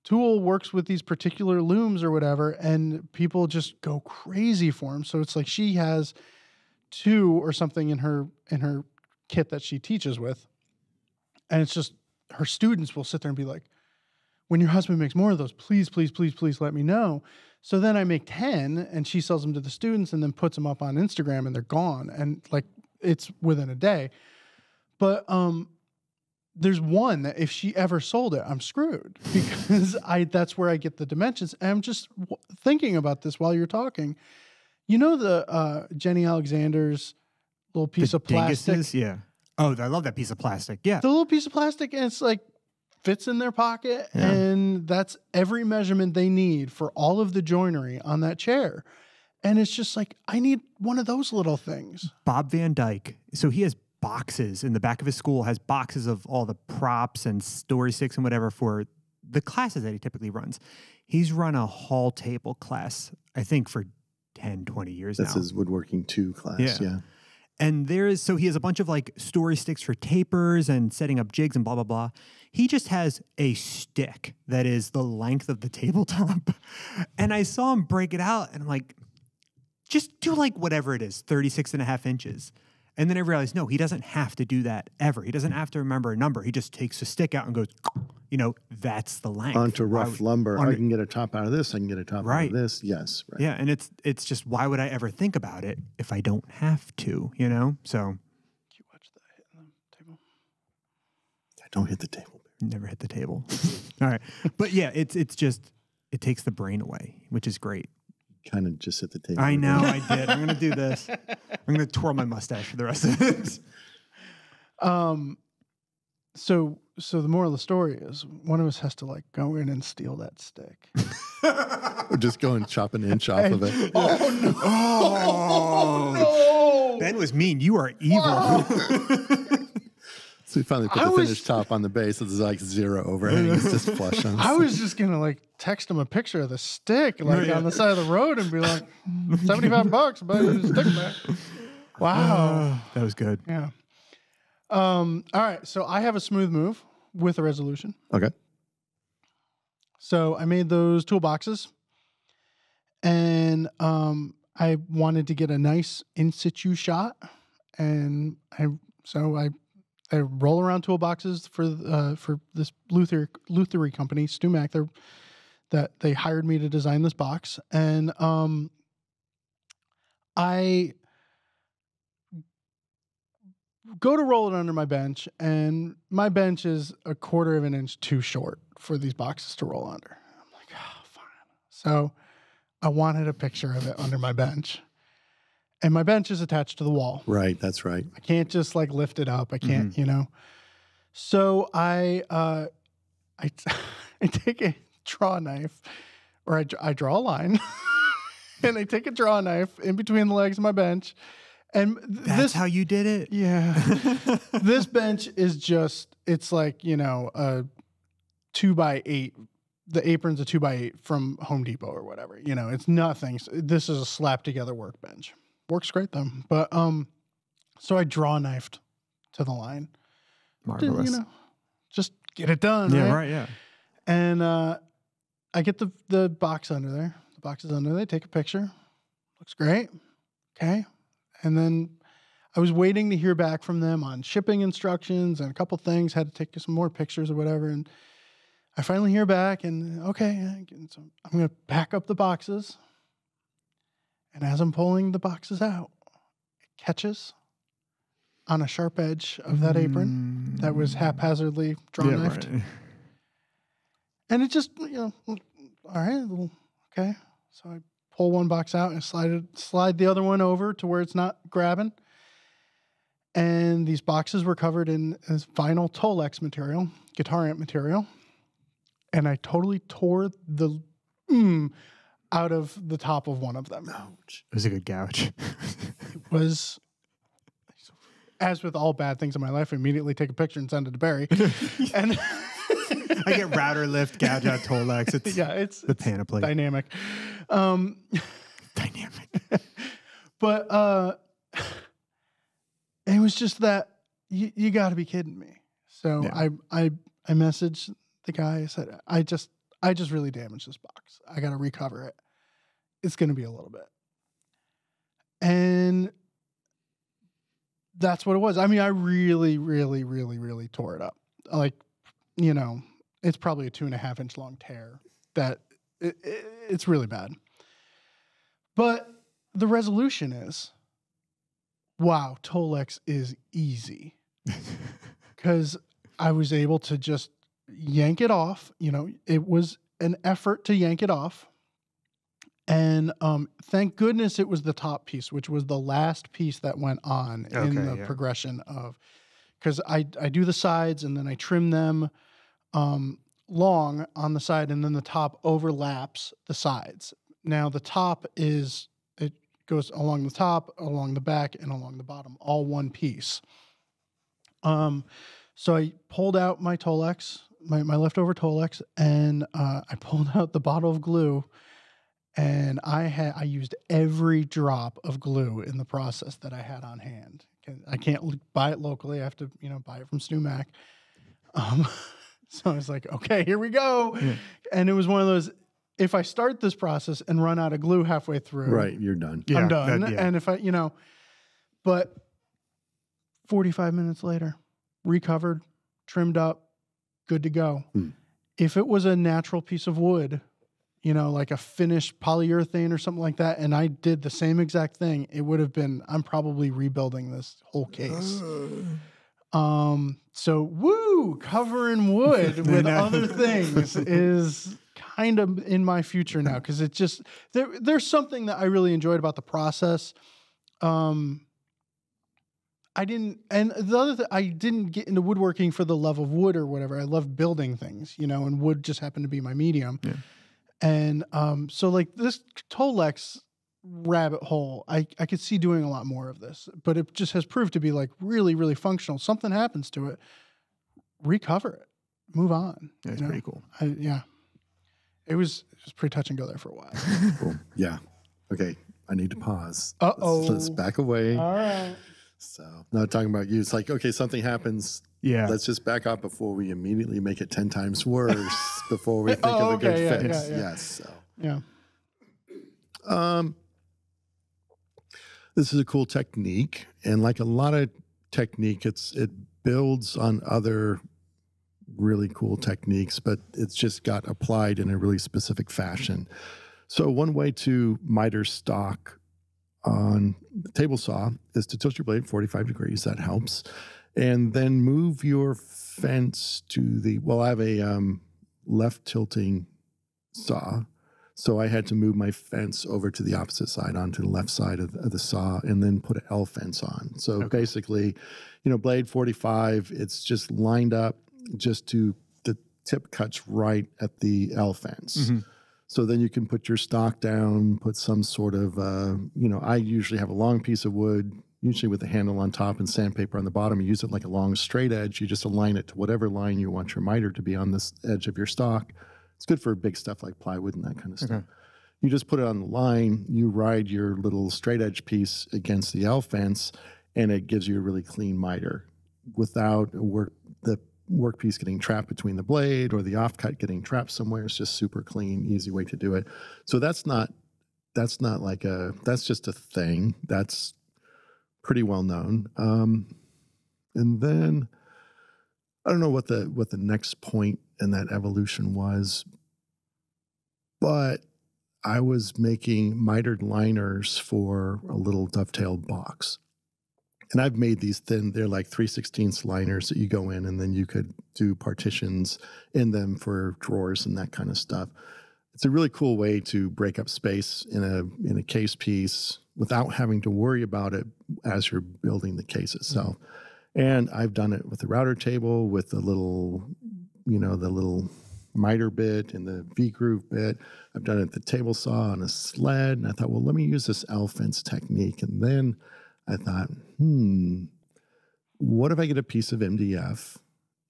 tool works with these particular looms or whatever, and people just go crazy for them. So it's like she has 2 or something in her kit that she teaches with. And it's just her students will sit there and be like, when your husband makes more of those, please, please, please, please let me know. So then I make 10 and she sells them to the students and then puts them up on Instagram and they're gone. And like, it's within a day. But, there's one that if she ever sold it, I'm screwed because that's where I get the dimensions. And I'm just thinking about this while you're talking. You know the Jenny Alexander's little piece of plastic? Dinguses? Yeah. Oh, I love that piece of plastic. Yeah. The little piece of plastic, and it's like fits in their pocket, and that's every measurement they need for all of the joinery on that chair. And it's just like, I need one of those little things. Bob Van Dyke. So he has boxes in the back of his school, has boxes of all the props and story sticks and whatever for the classes that he typically runs. He's run a hall table class, I think, for 10, 20 years now. That's his Woodworking 2 class, yeah. And so he has a bunch of like story sticks for tapers and setting up jigs and blah, blah, blah. He just has a stick that is the length of the tabletop. And I saw him break it out and I'm like, just do like whatever it is, 36.5 inches. And then I realized, no, he doesn't have to do that ever. He doesn't have to remember a number. He just takes a stick out and goes, that's the length. Onto rough lumber. I can get a top out of this. I can get a top out of this. Yes. Right. Yeah. And it's just, why would I ever think about it if I don't have to, So. Can you watch that hitting the table? I don't hit the table. Never hit the table. All right. But yeah, it's just, it takes the brain away, which is great. Kind of just hit the table. I know I did. I'm going to do this. I'm going to twirl my mustache for the rest of it. So the moral of the story is one of us has to like go in and steal that stick. Or just go and chop an inch off of it. Oh no! Oh, no! Ben was mean. You are evil. Wow. So we finally put the finished top on the base. So there's like zero overhang. It's just flush on. I was just gonna like text him a picture of the stick like on the side of the road and be like, $75, buy your stick back. Wow, that was good. Yeah. All right, so I have a smooth move with a resolution. Okay. So I made those toolboxes, and I wanted to get a nice in situ shot, and I roll around toolboxes for this Luthery company, StuMac. They hired me to design this box, and I go to roll it under my bench, and my bench is 1/4 of an inch too short for these boxes to roll under. I'm like, oh, fine. So I wanted a picture of it under my bench. And my bench is attached to the wall. Right, that's right. I can't just like lift it up. I can't, So I take a draw knife, or I draw a line, and I take a draw knife in between the legs of my bench. And that's how you did it? Yeah. This bench is just, it's like, a 2x8. The apron's a 2x8 from Home Depot or whatever. It's nothing. This is a slap together workbench. Works great though. But so I draw knifed to the line. Marvelous. Just get it done. Yeah, right? right, yeah. And I get the box under there. The box is under there. Take a picture. Looks great. Okay. And then I was waiting to hear back from them on shipping instructions and a couple things. Had to take some more pictures or whatever. And I finally hear back, and okay, so I'm going to pack up the boxes. And as I'm pulling the boxes out, it catches on a sharp edge of that apron that was haphazardly draw knifed. Right. And it just, all right, okay. So I pull one box out and slide the other one over to where it's not grabbing. And these boxes were covered in vinyl Tolex material, guitar amp material. And I totally tore the out of the top of one of them. Ouch. It was a good gouge. It was, as with all bad things in my life, I immediately take a picture and send it to Barry. And I get router lift, gouge out Tolex. It's the panoply. Dynamic. Dynamic. But it was just that you got to be kidding me. So yeah. I messaged the guy. I said, I just really damaged this box. I got to recover it. It's going to be a little bit. And that's what it was. I mean, I really, really, really, really tore it up. Like, it's probably a 2.5 inch long tear that it's really bad. But the resolution is, wow, Tolex is easy. Because I was able to just yank it off. It was an effort to yank it off. And thank goodness it was the top piece, which was the last piece that went on in the progression of, because I do the sides and then I trim them long on the side, and then the top overlaps the sides. Now the top it goes along the top, along the back, and along the bottom, all one piece. So I pulled out my Tolex, my leftover Tolex, and I pulled out the bottle of glue, and I used every drop of glue in the process that I had on hand, I can't buy it locally. I have to, buy it from Stu Mac. So I was like, okay, here we go. Yeah. And it was one of those, if I start this process and run out of glue halfway through, Right, you're done. I'm done. Yeah. And if I, but 45 minutes later, recovered, trimmed up, good to go. If it was a natural piece of wood, like a finished polyurethane or something like that, and I did the same exact thing, it would have been, I'm probably rebuilding this whole case. So covering wood with other things is kind of in my future now, because it just, there's something that I really enjoyed about the process. I didn't get into woodworking for the love of wood or whatever. I love building things, and wood just happened to be my medium. Yeah. And so like this Tolex rabbit hole, I could see doing a lot more of this, but it just has proved to be like really, really functional. Something happens to it, recover it, move on. That's pretty cool. It was pretty touch and go there for a while. Cool. Yeah. Okay. I need to pause. Uh-oh. Let's back away. All right. So, not talking about you. It's like, okay, something happens. Yeah. Let's just back up before we immediately make it 10 times worse before we think of a good fix. Yeah. Yes. So. Yeah. This is a cool technique. And like a lot of technique, it builds on other really cool techniques, but it's just got applied in a really specific fashion. So one way to miter stock on the table saw is to tilt your blade 45 degrees. That helps. And then move your fence to the, I have a left tilting saw. So I had to move my fence over to the opposite side onto the left side of the saw and then put an L fence on. So basically, blade 45, it's just lined up just to the tip cuts right at the L fence. Mm-hmm. So then you can put your stock down, put some sort of, I usually have a long piece of wood, usually with a handle on top and sandpaper on the bottom. You use it like a long straight edge. You just align it to whatever line you want your miter to be on this edge of your stock. It's good for big stuff like plywood and that kind of stuff. You just put it on the line, you ride your little straight edge piece against the L fence, and it gives you a really clean miter without the workpiece getting trapped between the blade or the offcut getting trapped somewhere. It's just super clean, easy way to do it. So that's just a thing. That's pretty well known. And then I don't know what the next point in that evolution was, but I was making mitered liners for a little dovetailed box. And I've made these thin, they're like 3/16 liners that you go in, and then you could do partitions in them for drawers and that kind of stuff. It's a really cool way to break up space in a case piece without having to worry about it as you're building the case itself. And I've done it with the router table, with the little miter bit and the V-groove bit. I've done it at the table saw on a sled. And I thought, well, let me use this L fence technique. And then I thought, what if I get a piece of MDF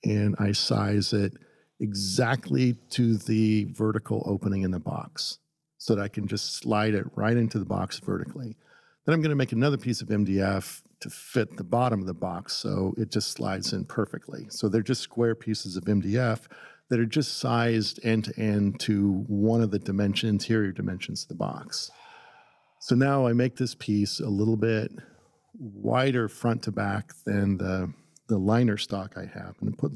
and I size it exactly to the vertical opening in the box so that I can just slide it right into the box vertically. Then I'm going to make another piece of MDF to fit the bottom of the box so it just slides in perfectly. So they're just square pieces of MDF that are just sized end to end to one of the interior dimensions of the box. So now I make this piece a little bit wider front to back than the liner stock I have, and put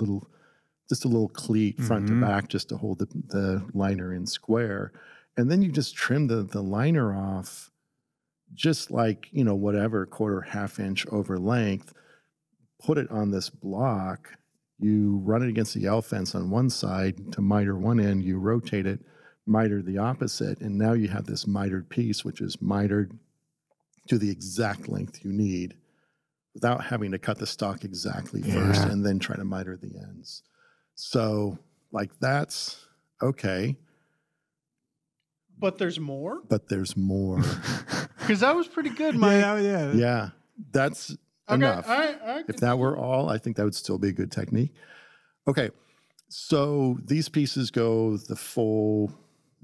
just a little cleat front to back just to hold the liner in square. And then you just trim the liner off just like, whatever, quarter, half inch over length, put it on this block, you run it against the L fence on one side to miter one end, you rotate it, miter the opposite, and now you have this mitered piece, which is mitered to the exact length you need without having to cut the stock exactly first and then try to miter the ends. So, that's okay. But there's more? But there's more. Because that was pretty good, Mike. Yeah, that's enough. All right. If that were all, I think that would still be a good technique. Okay, so these pieces go the full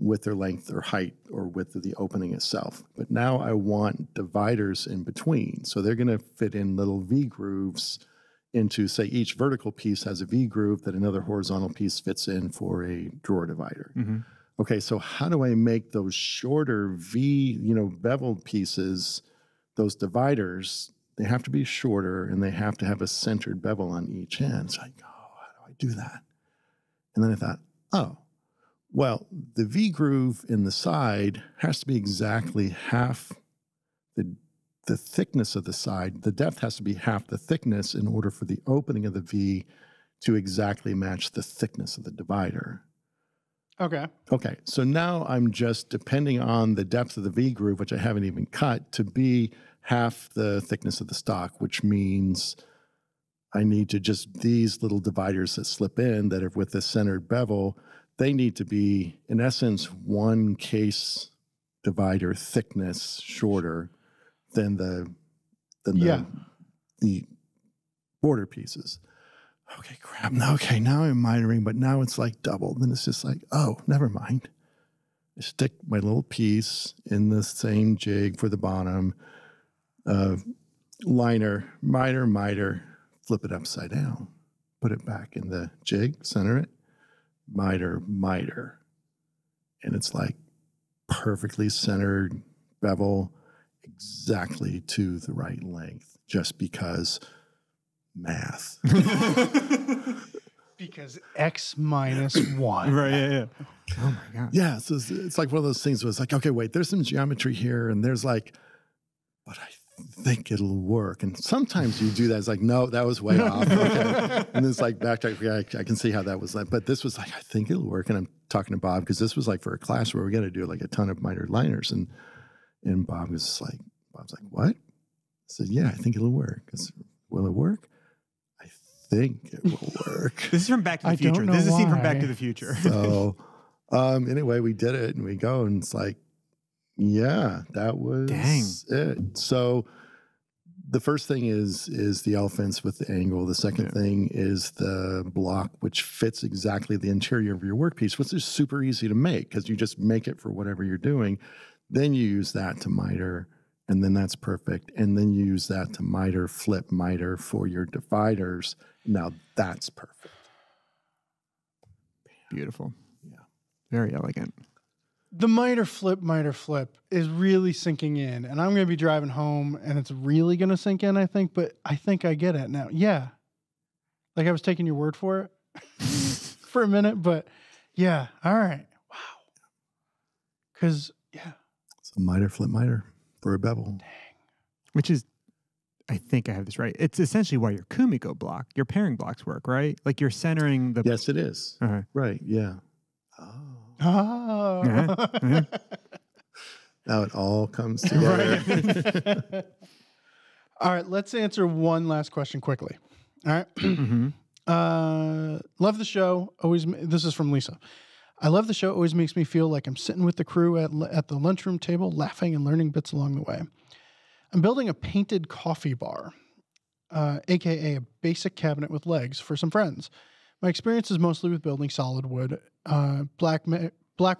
width or length or height or width of the opening itself. But now I want dividers in between. So they're going to fit in little V grooves into, say, each vertical piece has a V groove that another horizontal piece fits in for a drawer divider. Mm-hmm. Okay, so how do I make those shorter V, beveled pieces, those dividers, they have to be shorter and they have to have a centered bevel on each end. It's like, oh, how do I do that? And then I thought, oh, well, the V groove in the side has to be exactly half the thickness of the side. The depth has to be half the thickness in order for the opening of the V to exactly match the thickness of the divider. Okay. Okay, so now I'm just depending on the depth of the V groove, which I haven't even cut, to be half the thickness of the stock, which means I need to just, these little dividers that slip in that are with the centered bevel, they need to be, in essence, one case divider thickness shorter than the border pieces. Okay, crap. Okay, now I'm mitering, but now it's like double. Then it's just like, oh, never mind. I stick my little piece in the same jig for the bottom, liner, miter, flip it upside down, put it back in the jig, center it, miter. And it's like perfectly centered bevel, exactly to the right length, just because math. Because X minus 1. Right, yeah. Oh my God. Yeah, so it's like one of those things where it's like, okay, wait, there's some geometry here, and there's like, but I think it'll work. And sometimes you do that. It's like, no, that was way off. Okay. And it's like backtrack. Yeah, I can see how that was like. But this was like, I think it'll work. And I'm talking to Bob because this was like for a class where we got to do like a ton of mitered liners. And Bob was like, what? I said, yeah, I think it'll work. Will it work? I think it will work. This is from Back to the Future. This is a scene from Back to the Future. So anyway, we did it and we go and it's like, yeah, that was it. So the first thing is the elephants with the angle. The second thing is the block, which fits exactly the interior of your workpiece, which is super easy to make because you just make it for whatever you're doing. Then you use that to miter, and then that's perfect. And then you use that to flip miter for your dividers. Now that's perfect. Beautiful. Yeah. Very elegant. The miter flip is really sinking in. And I'm going to be driving home and it's really going to sink in, I think. But I think I get it now. Yeah. Like I was taking your word for it for a minute. But yeah. All right. Wow. Because, yeah. So miter, flip miter for a bevel. Dang. Which is, I think I have this right. It's essentially why your Kumiko block, your pairing blocks work, right? Like you're centering the... Yes, it is. Right. Yeah. Oh. Now it all comes together. Right. All right, let's answer one last question quickly. All right. Love the show. This is from Lisa. I love the show. Always makes me feel like I'm sitting with the crew at the lunchroom table, laughing and learning bits along the way. I'm building a painted coffee bar, aka a basic cabinet with legs for some friends. My experience is mostly with building solid wood, black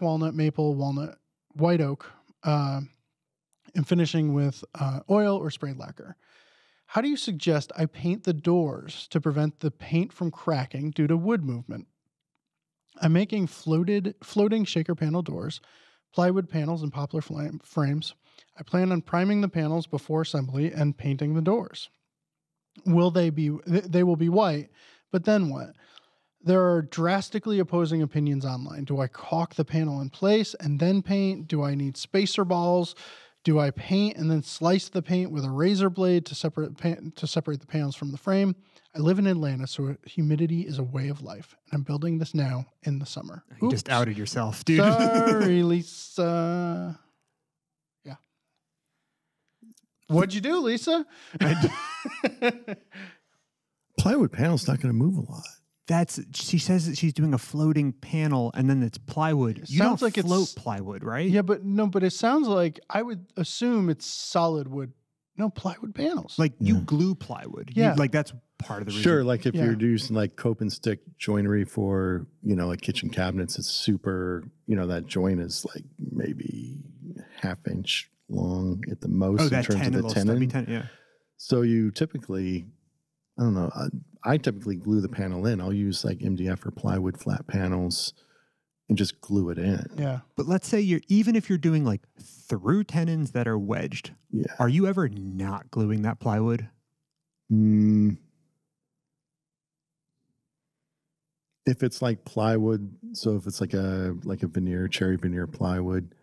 walnut, maple, walnut, white oak, and finishing with oil or sprayed lacquer. How do you suggest I paint the doors to prevent the paint from cracking due to wood movement? I'm making floating shaker panel doors, plywood panels, and poplar frames. I plan on priming the panels before assembly and painting the doors. They will be white, but then what? There are drastically opposing opinions online. Do I caulk the panel in place and then paint? Do I need spacer balls? Do I paint and then slice the paint with a razor blade to separate the panels from the frame? I live in Atlanta, so humidity is a way of life. And I'm building this now in the summer. You just outed yourself, dude. Sorry, Lisa. Yeah. What'd you do, Lisa? Plywood panel's not going to move a lot. She says that she's doing a floating panel and then it's plywood. You don't float plywood, right? Yeah, but it sounds like I would assume it's solid wood No, plywood panels. Like you glue plywood. Yeah. Like that's part of the reason. Sure, like if Yeah. you're using like cope and stick joinery for, like kitchen cabinets, it's super, that joint is like maybe ½ inch long at the most Oh, in that terms of the tenon. Yeah. So you typically, I don't know, I typically glue the panel in. I'll use like MDF or plywood flat panels and just glue it in. Yeah. But let's say even if you're doing like through tenons that are wedged, are you ever not gluing that plywood? If it's like plywood, so if it's like a veneer, cherry veneer plywood,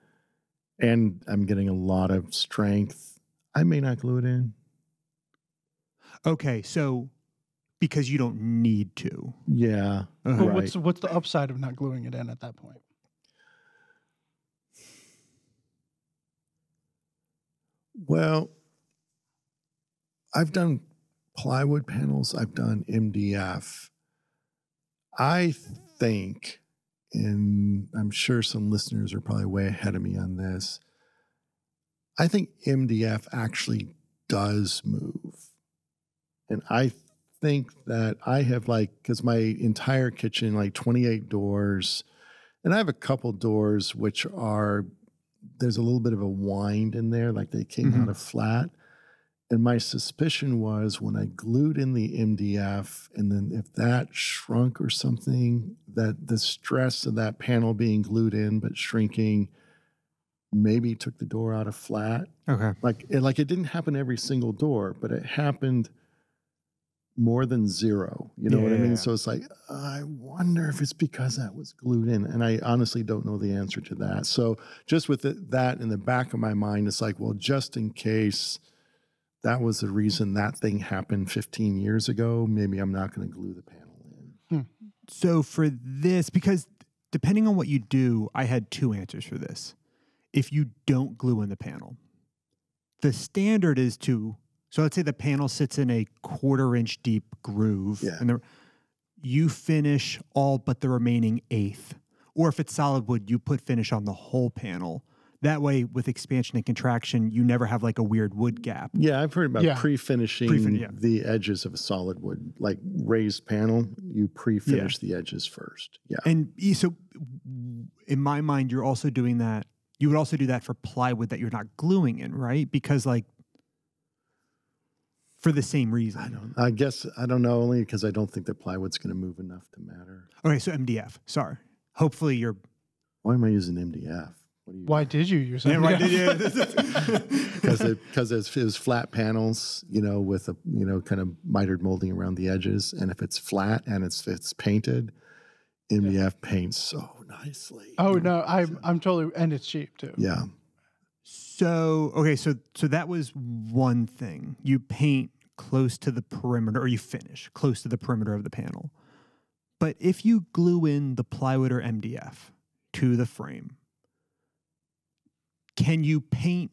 and I'm getting a lot of strength, I may not glue it in. Okay, so because you don't need to. Yeah. But Right. what's the upside of not gluing it in at that point? Well, I've done plywood panels. I've done MDF. I think, and I'm sure some listeners are probably way ahead of me on this, I think MDF actually does move. And I think that I have because my entire kitchen, like 28 doors, and I have a couple doors which there's a little bit of a wind in there, like they came out of flat. And my suspicion was when I glued in the MDF, and then if that shrunk or something, that the stress of that panel being glued in but shrinking maybe took the door out of flat. Okay. Like it didn't happen every single door, but it happened more than zero. You know what I mean? So it's like, I wonder if it's because that was glued in. And I honestly don't know the answer to that. So just with that in the back of my mind, it's like, well, just in case that was the reason that thing happened 15 years ago, maybe I'm not going to glue the panel in. So for this, because depending on what you do, I had two answers for this. If you don't glue in the panel, the standard is so let's say the panel sits in a 1/4 inch deep groove, and you finish all but the remaining 1/8. Or if it's solid wood, you put finish on the whole panel. That way, with expansion and contraction, you never have like a weird wood gap. Yeah, I've heard about pre-finishing yeah. the edges of a solid wood, like raised panel. You pre-finish the edges first. Yeah, and so in my mind, you're also doing that. You would also do that for plywood that you're not gluing in, right? Because for the same reason. I guess I don't know, only because I don't think that plywood's going to move enough to matter. Okay, so MDF. Sorry. Hopefully you're. Why am I using MDF? Why did you use MDF? Why did you? Because it was flat panels, with a kind of mitered molding around the edges, and if it's flat and it's painted, MDF paints so nicely. Oh no, I'm totally, and it's cheap too. Yeah. So that was one thing. You paint close to the perimeter, or you finish close to the perimeter of the panel. But if you glue in the plywood or MDF to the frame, can you paint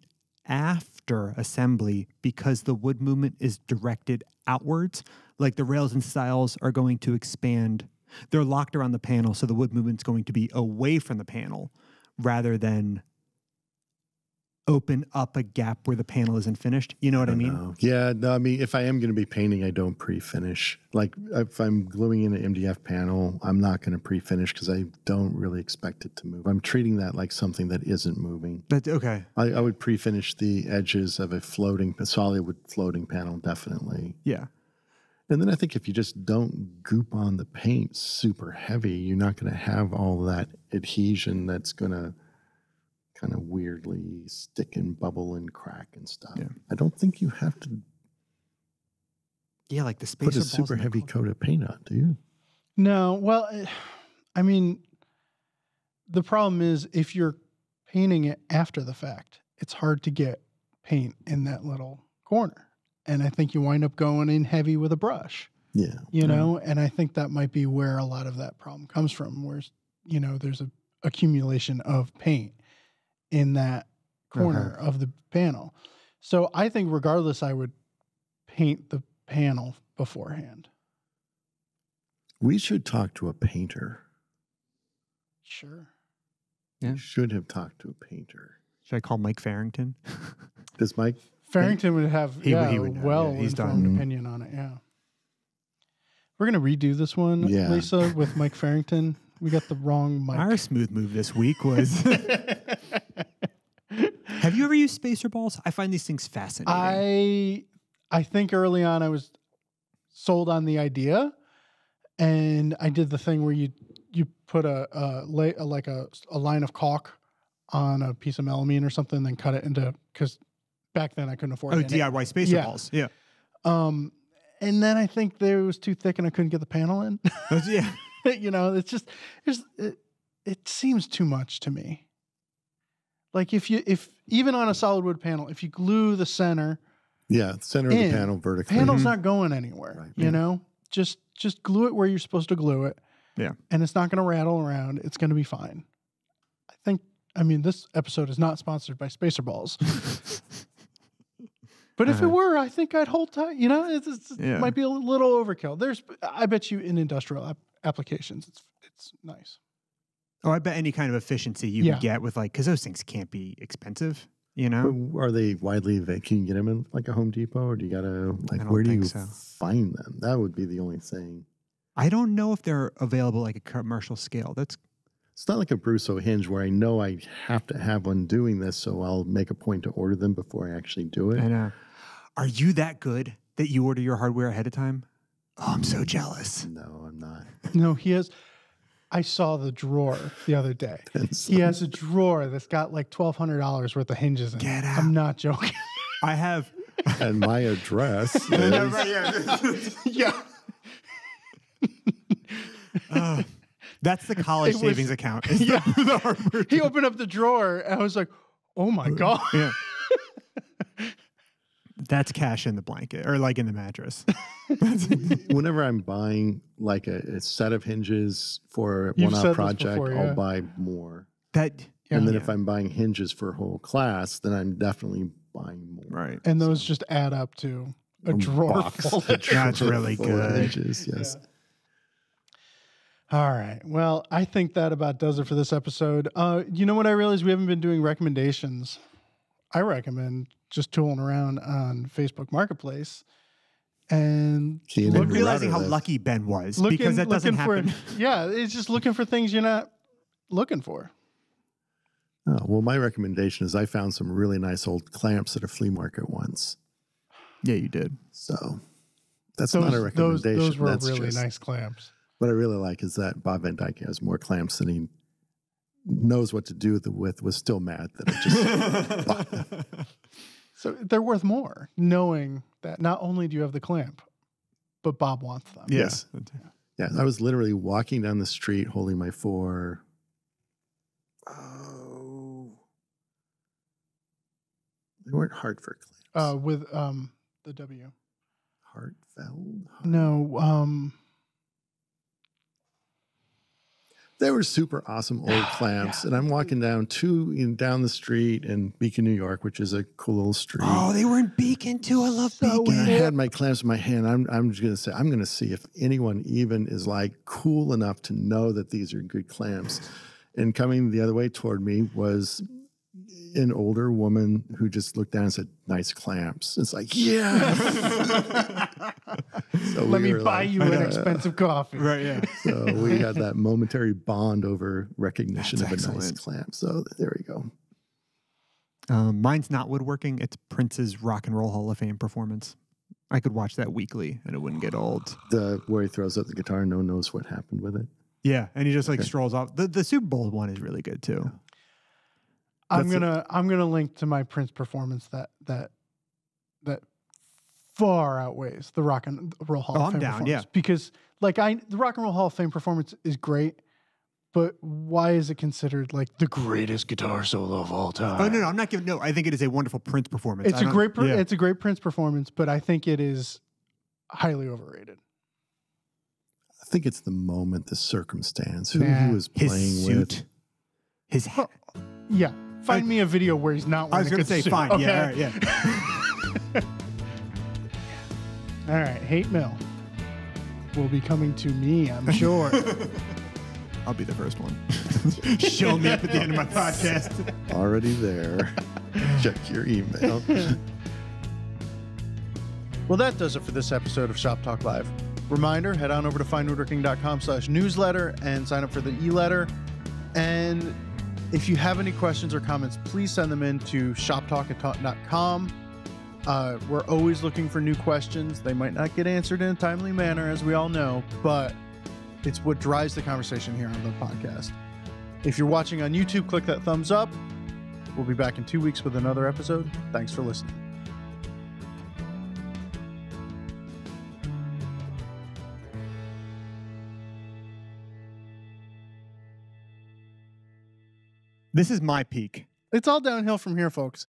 after assembly because the wood movement is directed outwards? Like the rails and stiles are going to expand. They're locked around the panel, so the wood movement's going to be away from the panel rather than open up a gap where the panel isn't finished. You know what I mean? Know. Yeah, no, I mean, if I am going to be painting, I don't pre-finish. Like if I'm gluing in an MDF panel, I'm not going to pre-finish because I don't really expect it to move. I'm treating that like something that isn't moving. That's okay. I would pre-finish the edges of a solid wood floating panel, definitely. Yeah. And then I think if you just don't goop on the paint super heavy, you're not going to have all that adhesion that's going to kind of weirdly stick and bubble and crack and stuff. Yeah. I don't think you have to like the spacer put a super heavy coat of paint on, do you? No. Well, I mean, the problem is if you're painting it after the fact, it's hard to get paint in that little corner. And I think you wind up going in heavy with a brush. Yeah. You know, and I think that might be where a lot of that problem comes from, where, there's a accumulation of paint in that corner of the panel. So I think regardless, I would paint the panel beforehand. We should talk to a painter. Sure. Yeah. We should have talked to a painter. Should I call Mike Farrington? Does Mike Farrington would have he would know, well yeah, he's informed done. opinion on it. Yeah. We're gonna redo this one, Yeah. Lisa, with Mike Farrington. We got the wrong mic. Our smooth move this week was. Have you ever used spacer balls? I find these things fascinating. I think early on I was sold on the idea, and I did the thing where you put a line of caulk on a piece of melamine or something, then cut it into, because back then I couldn't afford it. DIY spacer balls. Yeah. And then I think it was too thick and I couldn't get the panel in. Yeah. It's just it seems too much to me. Like if even on a solid wood panel, if you glue the center, center of the panel vertically, panel's not going anywhere. Right. You know, just glue it where you're supposed to glue it. Yeah, and it's not going to rattle around. It's going to be fine. I mean, this episode is not sponsored by spacer balls. But if it were, I think I'd hold tight. You know, it might be a little overkill. I bet you in industrial applications, it's nice. Oh, I bet any kind of efficiency you can get with because those things can't be expensive. You know, but are they widely available? Can you get them in like a Home Depot, or do you gotta where do you find them? That would be the only thing. I don't know if they're available like a commercial scale. It's not like a Brusso hinge where I know I have to have one doing this, so I'll make a point to order them before I actually do it. I know. Are you that good that you order your hardware ahead of time? Oh, I'm so jealous. No, I'm not. No, he has. I saw the drawer the other day. He has a drawer that's got like $1,200 worth of hinges in it. Get out. I'm not joking. I have. And my address is... Yeah. That's the college savings account. Yeah. He opened up the drawer and I was like, oh my God. Yeah. That's cash in the blanket or like in the mattress. Whenever I'm buying like a set of hinges for a one-off project, before, I'll buy more. And then if I'm buying hinges for a whole class, then I'm definitely buying more. Right. And those just add up to a drawer full of That's really good. Hinges, yes. Yeah. All right. Well, I think that about does it for this episode. You know what I realized? We haven't been doing recommendations. I recommend just tooling around on Facebook Marketplace and realizing how lucky Ben was because that doesn't happen. It's just looking for things you're not looking for. Oh, well, my recommendation is I found some really nice old clamps at a flea market once. Yeah, you did. So that's not a recommendation. Those were that's really nice clamps. What I really like is that Bob Van Dyke has more clamps than he knows what to do with. Was still mad that I just. So they're worth more, knowing that not only do you have the clamp, but Bob wants them. Yes. Yeah. I was literally walking down the street holding my they weren't Hartford clamps. With the W. Hartfeld? No. They were super awesome old clamps. And I'm walking down the street in Beacon, New York, which is a cool little street. Oh, they were in Beacon too. I love Beacon. And I had my clamps in my hand. I'm just going to see if anyone even is like cool enough to know that these are good clamps. And coming the other way toward me was an older woman who just looked down and said, "Nice clamps." It's like, yeah. So let me buy you an expensive coffee. Right, yeah. So we had that momentary bond over recognition of a nice clamp. So there we go. Mine's not woodworking. It's Prince's Rock and Roll Hall of Fame performance. I could watch that weekly and it wouldn't get old. Where he throws up the guitar and no one knows what happened with it. Yeah, and he just strolls off. The Super Bowl one is really good too. I'm gonna link to my Prince performance that far outweighs the Rock and Roll Hall of Fame performance. Yeah. Because the Rock and Roll Hall of Fame performance is great, but why is it considered like the greatest guitar solo of all time? Oh no, I'm not giving. No, I think it is a wonderful Prince performance. It's a great Prince performance, but I think it is highly overrated. I think it's the moment, the circumstance, who he was playing with. His hat. Yeah. Find me a video where he's not wearing a good suit. I was going to say, fine. Okay. Yeah, all right, All right. Hate mail will be coming to me, I'm sure. I'll be the first one. Show me up at the end of my podcast. Already there. Check your email. Well, that does it for this episode of Shop Talk Live. Reminder, head on over to finewoodworking.com/newsletter and sign up for the e-letter. And if you have any questions or comments, please send them in to shoptalk@taunt.com. We're always looking for new questions. They might not get answered in a timely manner, as we all know, but it's what drives the conversation here on the podcast. If you're watching on YouTube, click that thumbs up. We'll be back in 2 weeks with another episode. Thanks for listening. This is my peak. It's all downhill from here, folks.